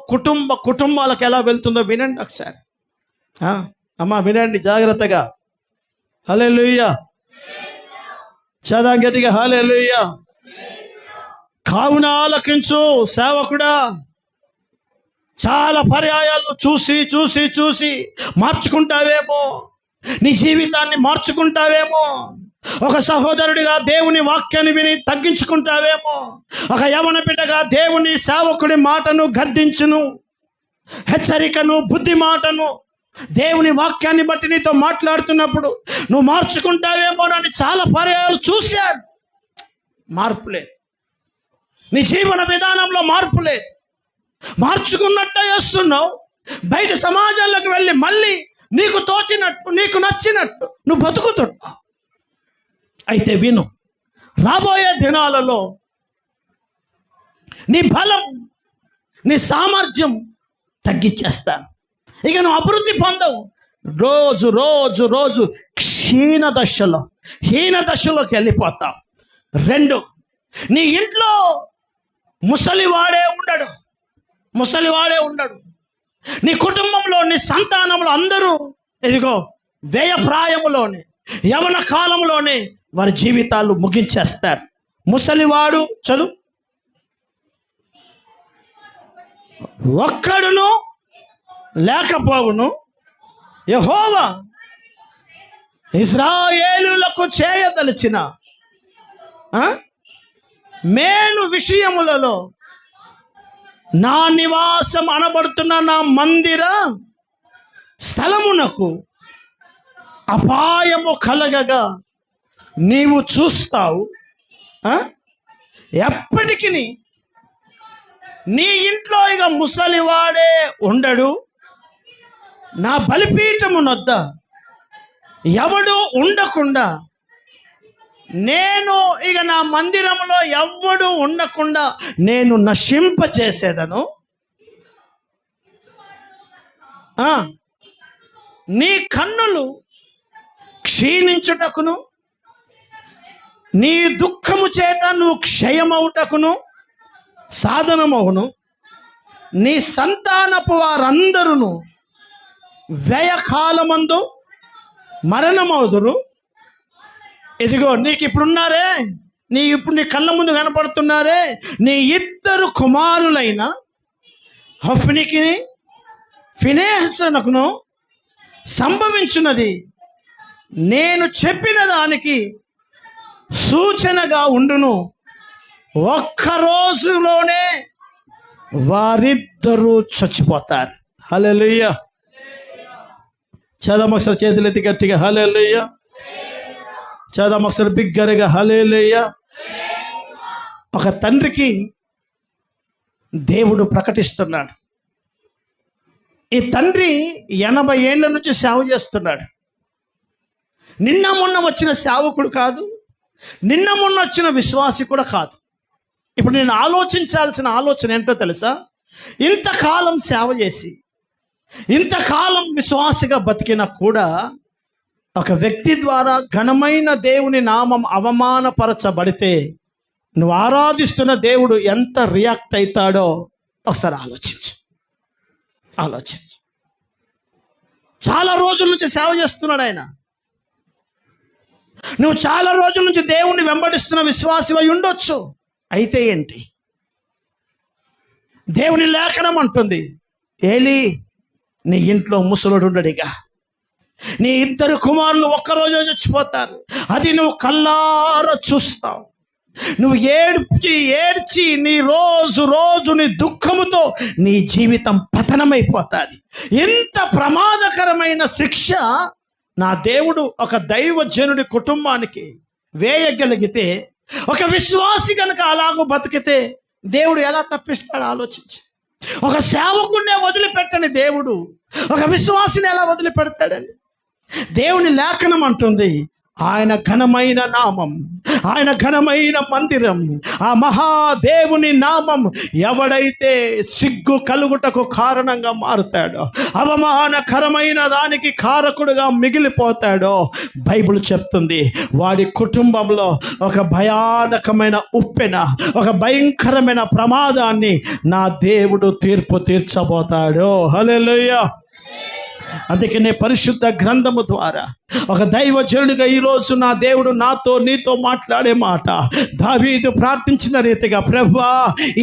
కుటుంబాలకు ఎలా వెళ్తుందో వినండి ఒకసారి. అమ్మా వినండి జాగ్రత్తగా. హల్లెలూయా. చదవం గట్టిగా హల్లెలూయా. కావున ఆలకించు సేవకుడా. చాలా పర్యాయాలు చూసి మార్చుకుంటావేమో, నీ జీవితాన్ని మార్చుకుంటావేమో. ఒక సహోదరుడిగా దేవుని వాక్యాన్ని విని తగ్గించుకుంటావేమో. ఒక యవన బిడ్డగా దేవుని సేవకుడి మాటను గద్దించును, హెచ్చరికను, బుద్ధి మాటను దేవుని వాక్యాన్ని బట్టి నీతో మాట్లాడుతున్నప్పుడు నువ్వు మార్చుకుంటావేమోనని చాలా పర్యాయాలు చూశాడు. మార్పు లేదు, నీ జీవన విధానంలో మార్పు లేదు. మార్చుకున్నట్టే చేస్తున్నావు. బయట సమాజంలోకి వెళ్ళి మళ్ళీ నీకు తోచినట్టు, నీకు నచ్చినట్టు నువ్వు బతుకుతున్నావు. అయితే విను, రాబోయే దినాలలో నీ బలం, నీ సామర్థ్యం తగ్గించేస్తాను. ఇక నువ్వు అభివృద్ధి పొందవు. రోజు రోజు రోజు హీన దశలోకి వెళ్ళిపోతావు. 2, నీ ఇంట్లో ముసలివాడే ఉండడు. నీ కుటుంబంలో, నీ సంతానంలో అందరూ ఇదిగో వ్యయప్రాయములోనే, యవన కాలంలోనే వారి జీవితాలు ముగించేస్తారు. ముసలివాడు చదువు ఒక్కడును లేకపోవును, యెహోవా ఇశ్రాయేలులకు చేయదలిచిన మేలు విషయములలో నా నివాసం అనబడుతున్న నా మందిర స్థలమునకు అపాయము కలగగా నీవు చూస్తావు. ఎప్పటికీ నీ ఇంట్లో ఇక ముసలివాడే ఉండడు. నా బలిపీఠమునొద్ద ఎవడు ఉండకుండా, నేను ఇక నా మందిరంలో ఎవ్వడు ఉండకుండా నేను నశింపచేసేదను. నీ కన్నులు క్షీణించుటకును, నీ దుఃఖము చేత నువ్వు క్షయమవుటకును సాధనమవును. నీ సంతానపు వారందరూ వ్యయకాలమందు మరణమవుదురు. ఇదిగో నీకు ఇప్పుడున్నారే, నీ కళ్ళ ముందు కనపడుతున్నారే, నీ 2 కుమారులైన హొఫ్నికి ఫినెహాసునకును సంభవించున్నది నేను చెప్పిన దానికి సూచనగా ఉండును. ఒక్క రోజులోనే వారిద్దరూ చచ్చిపోతారు. హల్లెలూయా. చదవం ఒకసారి చేతులెత్తి గట్టిగా హల్లెలూయా. చదవం ఒకసారి బిగ్గరగా హల్లెలూయా. ఒక తండ్రికి దేవుడు ప్రకటిస్తున్నాడు. ఈ తండ్రి 80 ఏళ్ల నుంచి సేవ చేస్తున్నాడు. నిన్న మొన్న వచ్చిన సేవకుడు కాదు, నిన్న మొన్న వచ్చిన విశ్వాసి కూడా కాదు. ఇప్పుడు నేను ఆలోచించాల్సిన ఆలోచన ఏంటో తెలుసా? ఇంతకాలం సేవ చేసి, ఇంతకాలం విశ్వాసిగా బతికినా కూడా ఒక వ్యక్తి ద్వారా ఘనమైన దేవుని నామం అవమానపరచబడితే నువ్వు ఆరాధిస్తున్న దేవుడు ఎంత రియాక్ట్ అవుతాడో ఒకసారి ఆలోచించు. చాలా రోజుల నుంచి సేవ చేస్తున్నాడు ఆయన. నువ్వు చాలా రోజుల నుంచి దేవుణ్ణి వెంబడిస్తున్న విశ్వాసివై ఉండొచ్చు. అయితే ఏంటి? దేవుని లేఖనం అంటుంది, ఏలీ నీ ఇంట్లో ముసలుడుండడిగా, నీ 2 కుమారులు ఒక్కరోజు చచ్చిపోతారు. అది నువ్వు కల్లారా చూస్తావు. నువ్వు ఏడ్చి నీ రోజు నీ దుఃఖముతో నీ జీవితం పతనమైపోతుంది. ఇంత ప్రమాదకరమైన శిక్ష నా దేవుడు ఒక దైవజనుడి కుటుంబానికి వేయగలిగితే, ఒక విశ్వాసి కనుక అలాగూ బతికితే దేవుడు ఎలా తప్పిస్తాడు ఆలోచించి. ఒక సేవకుడినే వదిలిపెట్టని దేవుడు ఒక విశ్వాసిని ఎలా వదిలిపెడతాడండి? దేవుని లేఖనం అంటుంది, ఆయన ఘనమైన నామం, ఆయన ఘనమైన మందిరం, ఆ మహాదేవుని నామం ఎవడైతే సిగ్గు కలుగుటకు కారణంగా మారుతాడో, అవమానకరమైన దానికి కారకుడుగా మిగిలిపోతాడో, బైబిల్ చెప్తుంది వాడి కుటుంబంలో ఒక భయానకమైన ఉప్పెన, ఒక భయంకరమైన ప్రమాదాన్ని నా దేవుడు తీర్పు తీర్చబోతాడు. హల్లెలూయా. అందుకనే పరిశుద్ధ గ్రంథము ద్వారా ఒక దైవజనుడిగా ఈరోజు నా దేవుడు నీతో మాట్లాడే మాట, దావీదు ప్రార్థించిన రీతిగా, ప్రభువా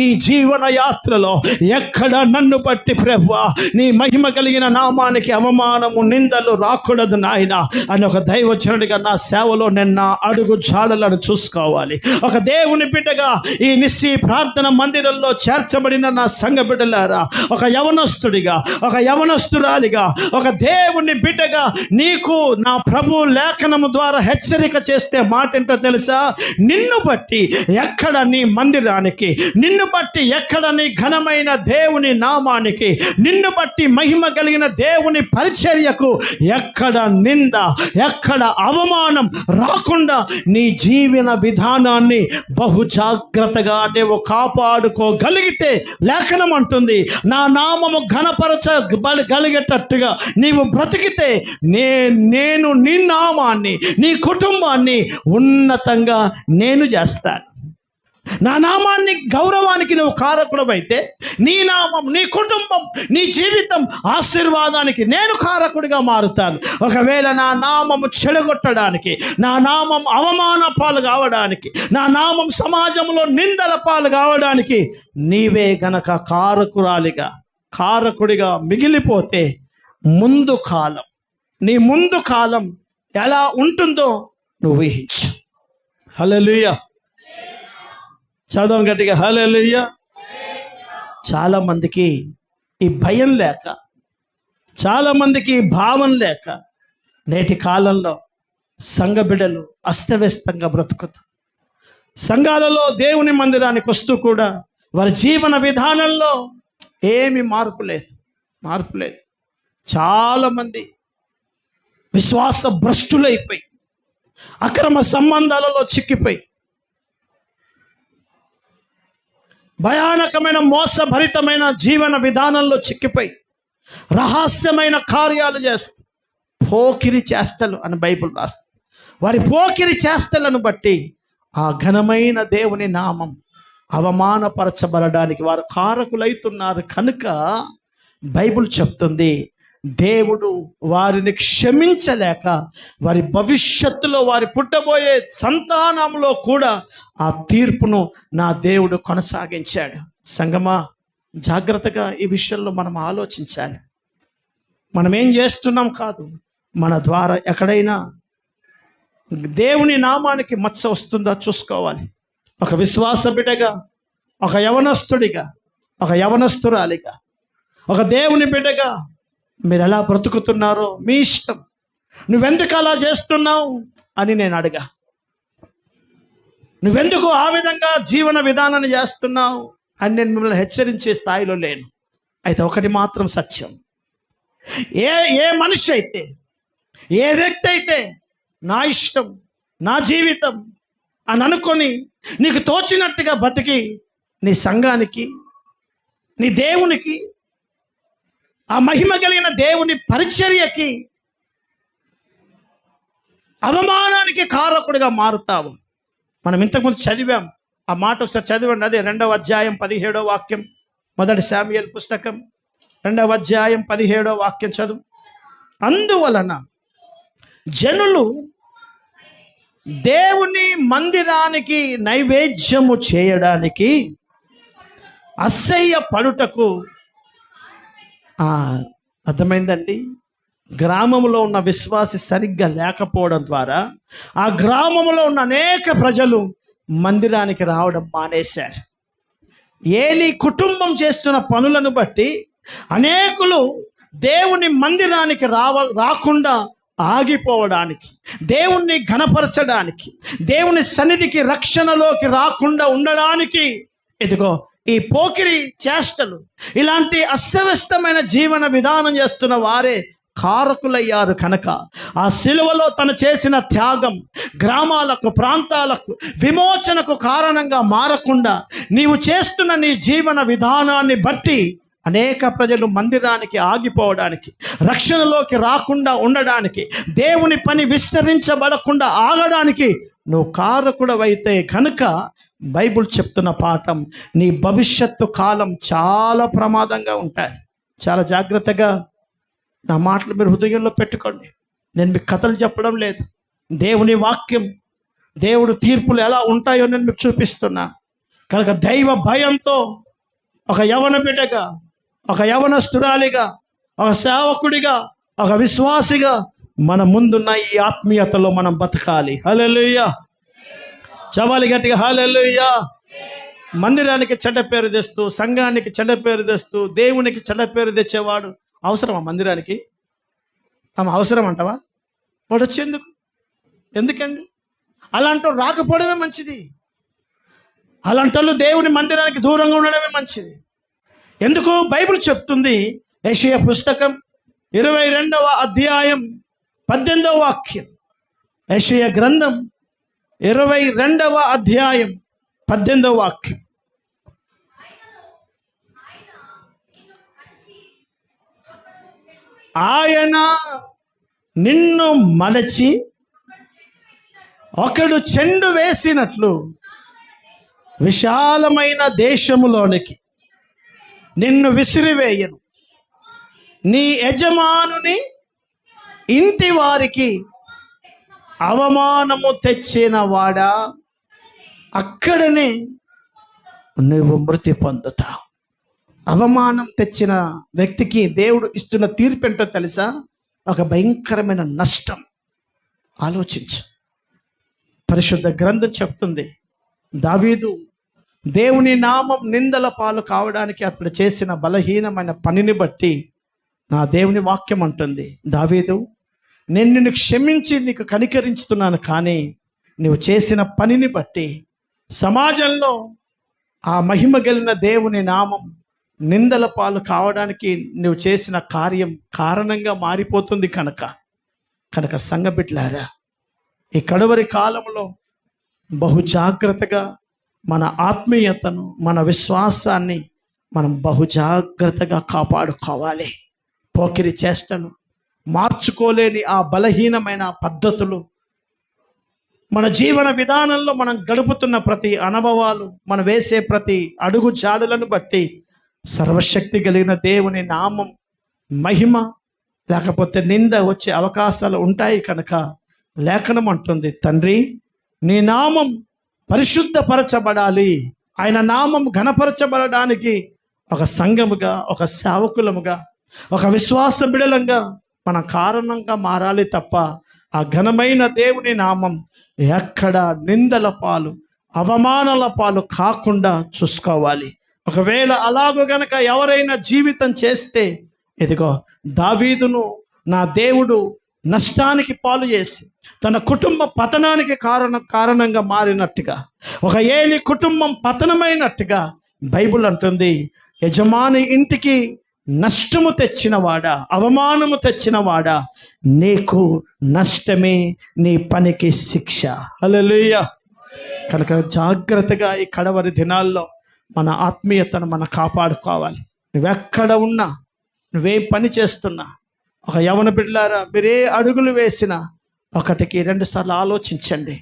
ఈ జీవన యాత్రలో ఎక్కడ నన్ను బట్టి ప్రభువా నీ మహిమ కలిగిన నామానికి అవమానము నిందలు రాకూడదు నాయన అని ఒక దైవజనుడిగా నా సేవలో నిన్న అడుగు జాడలను చూసుకోవాలి. ఒక దేవుని బిడ్డగా ఈ నిస్సి ప్రార్థన మందిరంలో చేర్చబడిన నా సంఘ బిడ్డలారా, ఒక యవనస్తుడిగా, ఒక యవనస్తురాలిగా, ఒక దేవుని బిడ్డగా నీకు నా ప్రభు లేఖనము ద్వారా హెచ్చరిక చేస్తే మాట ఏంటో తెలుసా? నిన్ను బట్టి ఎక్కడ నీ మందిరానికి, నిన్ను బట్టి ఎక్కడ నీ ఘనమైన దేవుని నామానికి, నిన్ను బట్టి మహిమ కలిగిన దేవుని పరిచర్యకు ఎక్కడ నింద, ఎక్కడ అవమానం రాకుండా నీ జీవన విధానాన్ని బహు జాగ్రత్తగా నీవు కాపాడుకోగలిగితే లేఖనం అంటుంది, నా నామము ఘనపరచగలిగేటట్టుగా నీవు బ్రతికితే నేను నీ నామాన్ని, నీ కుటుంబాన్ని ఉన్నతంగా నేను చేస్తాను. నా నామాన్ని గౌరవానికి నువ్వు కారకుడవైతే నీ నామం, నీ కుటుంబం, నీ జీవితం ఆశీర్వాదానికి నేను కారకుడిగా మారుతాను. ఒకవేళ నా నామము చెడగొట్టడానికి, నా నామం అవమాన పాలు కావడానికి, నా నామం సమాజంలో నిందల పాలు కావడానికి నీవే గనక కారకుడిగా మిగిలిపోతే నీ ముందు కాలం ఎలా ఉంటుందో నువ్వు ఊహించు. హల్లెలూయా. చదవం గట్టిగా, హల్లెలూయా. చాలామందికి ఈ భయం లేక, చాలామందికి భావం లేక నేటి కాలంలో సంఘ బిడ్డలు అస్తవ్యస్తంగా బ్రతుకుతూ, సంఘాలలో దేవుని మందిరానికి వస్తూ కూడా వారి జీవన విధానంలో ఏమి మార్పు లేదు. చాలామంది విశ్వాస భ్రష్టులైపోయి, అక్రమ సంబంధాలలో చిక్కిపోయి, భయానకమైన మోసభరితమైన జీవన విధానంలో చిక్కిపోయి, రహస్యమైన కార్యాలు చేస్తూ పోకిరి చేష్టలు అని బైబిల్ రాస్తుంది. వారి పోకిరి చేష్టలను బట్టి ఆ ఘనమైన దేవుని నామం అవమానపరచబడడానికి వారు కారకులైతున్నారు. కనుక బైబిల్ చెప్తుంది, దేవుడు వారిని క్షమించలేక వారి భవిష్యత్తులో, వారి పుట్టబోయే సంతానంలో కూడా ఆ తీర్పును నా దేవుడు కొనసాగించాడు. సంగమా, జాగ్రత్తగా ఈ విషయంలో మనం ఆలోచించాలి. మనం ఏం చేస్తున్నాం కాదు, మన ద్వారా ఎక్కడైనా దేవుని నామానికి మచ్చ వస్తుందా చూసుకోవాలి. ఒక విశ్వాస బిడ్డగా, ఒక యవనస్తుడిగా, ఒక యవనస్తురాలిగా, ఒక దేవుని బిడ్డగా మీరు ఎలా బ్రతుకుతున్నారో మీ ఇష్టం. నువ్వెందుకు అలా చేస్తున్నావు అని నేను అడగా, నువ్వెందుకు ఆ విధంగా జీవన విధానాన్ని చేస్తున్నావు అని నేను మిమ్మల్ని హెచ్చరించే స్థాయిలో లేను. అయితే ఒకటి మాత్రం సత్యం, ఏ మనిషి అయితే, ఏ వ్యక్తి అయితే నా ఇష్టం, నా జీవితం అని అనుకొని నీకు తోచినట్టుగా బతికి నీ సంఘానికి, నీ దేవునికి, ఆ మహిమ కలిగిన దేవుని పరిచర్యకి అవమానానికి కారకుడిగా మారుతావు. మనం ఇంతకుముందు చదివాం ఆ మాట, ఒకసారి చదివండి. అదే 2వ అధ్యాయం 17వ వాక్యం, 1 శామ్యూయేలు పుస్తకం 2వ అధ్యాయం 17వ వాక్యం చదువు. అందువలన జనులు దేవుని మందిరానికి నైవేద్యము చేయడానికి అసహ్య పడుటకు, అర్థమైందండి, గ్రామంలో ఉన్న విశ్వాసి సరిగ్గా లేకపోవడం ద్వారా ఆ గ్రామంలో ఉన్న అనేక ప్రజలు మందిరానికి రావడం మానేశారు. ఏలీ కుటుంబం చేస్తున్న పనులను బట్టి అనేకులు దేవుని మందిరానికి రాకుండా ఆగిపోవడానికి, దేవుణ్ణి ఘనపరచడానికి, దేవుని సన్నిధికి రక్షణలోకి రాకుండా ఉండడానికి ఇదిగో ఈ పోకిరి చేష్టలు, ఇలాంటి అస్తవ్యస్తమైన జీవన విధానం చేస్తున్న వారే కారకులయ్యారు. కనుక ఆ సిలువలో తను చేసిన త్యాగం గ్రామాలకు, ప్రాంతాలకు విమోచనకు కారణంగా మారకుండా నీవు చేస్తున్న నీ జీవన విధానాన్ని బట్టి అనేక ప్రజలు మందిరానికి ఆగిపోవడానికి, రక్షణలోకి రాకుండా ఉండడానికి, దేవుని పని విస్తరించబడకుండా ఆగడానికి నువ్వు కారకుడవైతే కనుక బైబిల్ చెప్తున్న పాఠం, నీ భవిష్యత్తు కాలం చాలా ప్రమాదంగా ఉంటుంది. చాలా జాగ్రత్తగా నా మాటలు మీరు హృదయంలో పెట్టుకోండి. నేను మీకు కథలు చెప్పడం లేదు. దేవుని వాక్యం, దేవుడు తీర్పులు ఎలా ఉంటాయో నేను మీకు చూపిస్తున్నాను. కనుక దైవ భయంతో ఒక యవన బిడ్డగా, ఒక యవనస్తురాలిగా, ఒక సేవకుడిగా, ఒక విశ్వాసిగా మన ముందున్న ఈ ఆత్మీయతలో మనం బతకాలి. హల్లెలూయా. చవాలి గట్టిగా హల్లెలూయా. మందిరానికి చెడ్డ పేరు తెస్తూ, సంఘానికి చెడ్డ పేరు తెస్తూ, దేవునికి చెడ్డ పేరు తెచ్చేవాడు అవసరమా? మందిరానికి ఆమె అవసరం అంటావా? వాడు వచ్చేందుకు? ఎందుకండి? అలాంటి రాకపోవడమే మంచిది. అలాంటి వాళ్ళు దేవుని మందిరానికి దూరంగా ఉండడమే మంచిది. ఎందుకు? బైబిల్ చెప్తుంది, యెషయా పుస్తకం 22వ అధ్యాయం 18వ వాక్యం. యెషయా గ్రంథం 22వ అధ్యాయం 18వ వాక్యం. ఆయన నిన్ను మలచి ఒకడు చెండు వేసినట్లు విశాలమైన దేశములోనికి నిన్ను విసిరివేయను. నీ యజమానుని ఇంటి వారికి అవమానము తెచ్చిన వాడా, అక్కడనే నువ్వు మృతి పొందుతావు. అవమానం తెచ్చిన వ్యక్తికి దేవుడు ఇస్తున్న తీర్పు ఏంటో తెలుసా? ఒక భయంకరమైన నష్టం. ఆలోచించు. పరిశుద్ధ గ్రంథం చెప్తుంది, దావీదు దేవుని నామం నిందల పాలు కావడానికి అతడు చేసిన బలహీనమైన పనిని బట్టి నా దేవుని వాక్యం అంటుంది, దావీదు నేను నిన్ను క్షమించి నీకు కనికరించుతున్నాను, కానీ నువ్వు చేసిన పనిని బట్టి సమాజంలో ఆ మహిమ కలిగిన దేవుని నామం నిందల పాలు కావడానికి నువ్వు చేసిన కార్యం కారణంగా మారిపోతుంది. కనుక సంఘ బిడ్డలారా, ఈ కడవరి కాలంలో బహు జాగ్రత్తగా మన ఆత్మీయతను, మన విశ్వాసాన్ని మనం బహు జాగ్రత్తగా కాపాడుకోవాలి. పోకిరి చేష్టలు, మార్చుకోలేని ఆ బలహీనమైన పద్ధతులు, మన జీవన విధానంలో మనం గడుపుతున్న ప్రతి అనుభవాలు, మనం వేసే ప్రతి అడుగు జాడులను బట్టి సర్వశక్తి కలిగిన దేవుని నామం మహిమ లేకపోతే నింద వచ్చే అవకాశాలు ఉంటాయి. కనుక లేఖనం అంటుంది, తండ్రి నీ నామం పరిశుద్ధపరచబడాలి. ఆయన నామం ఘనపరచబడడానికి ఒక సంఘముగా, ఒక సేవకులముగా, ఒక విశ్వాస బిడలంగా మన కారణంగా మారాలి తప్ప ఆ ఘనమైన దేవుని నామం ఎక్కడ నిందల పాలు, అవమానాల పాలు కాకుండా చూసుకోవాలి. ఒకవేళ అలాగూ గనక ఎవరైనా జీవితం చేస్తే, ఇదిగో దావీదును నా దేవుడు నష్టానికి పాలు చేసి తన కుటుంబ పతనానికి కారణంగా మారినట్టుగా, ఒక ఏలి కుటుంబం పతనమైనట్టుగా బైబిల్ అంటుంది, యజమాని ఇంటికి నష్టము తెచ్చినవాడా, అవమానము తెచ్చినవాడా, నీకు నష్టమే నీ పనికి శిక్ష. హల్లెలూయా. కనుక జాగ్రత్తగా ఈ కడవరి దినాల్లో మన ఆత్మీయతను మనం కాపాడుకోవాలి. నువ్వెక్కడ ఉన్నా, నువ్వేం పని చేస్తున్నా, ఒక యవన బిడ్డలారా, మీరే అడుగులు వేసినా 1కి 2 సార్లు ఆలోచించండి.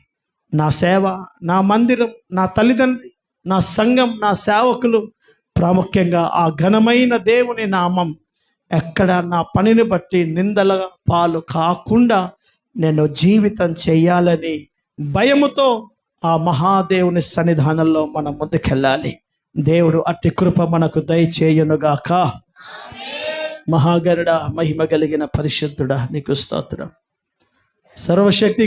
నా సేవ, నా మందిరం, నా తల్లిదండ్రి, నా సంఘం, నా సేవకులు, ప్రాముఖ్యంగా ఆ ఘనమైన దేవుని నామం ఎక్కడ నా పనిని బట్టి నిందల పాలు కాకుండా నేను జీవితం చేయాలని భయముతో ఆ మహాదేవుని సన్నిధానంలో మనం ముందుకెళ్ళాలి. దేవుడు అట్టి కృప మనకు దయచేయునుగాక. మహాగరుడా, మహిమ కలిగిన పరిశుద్ధుడా, నీకు స్తోత్రం. సర్వశక్తి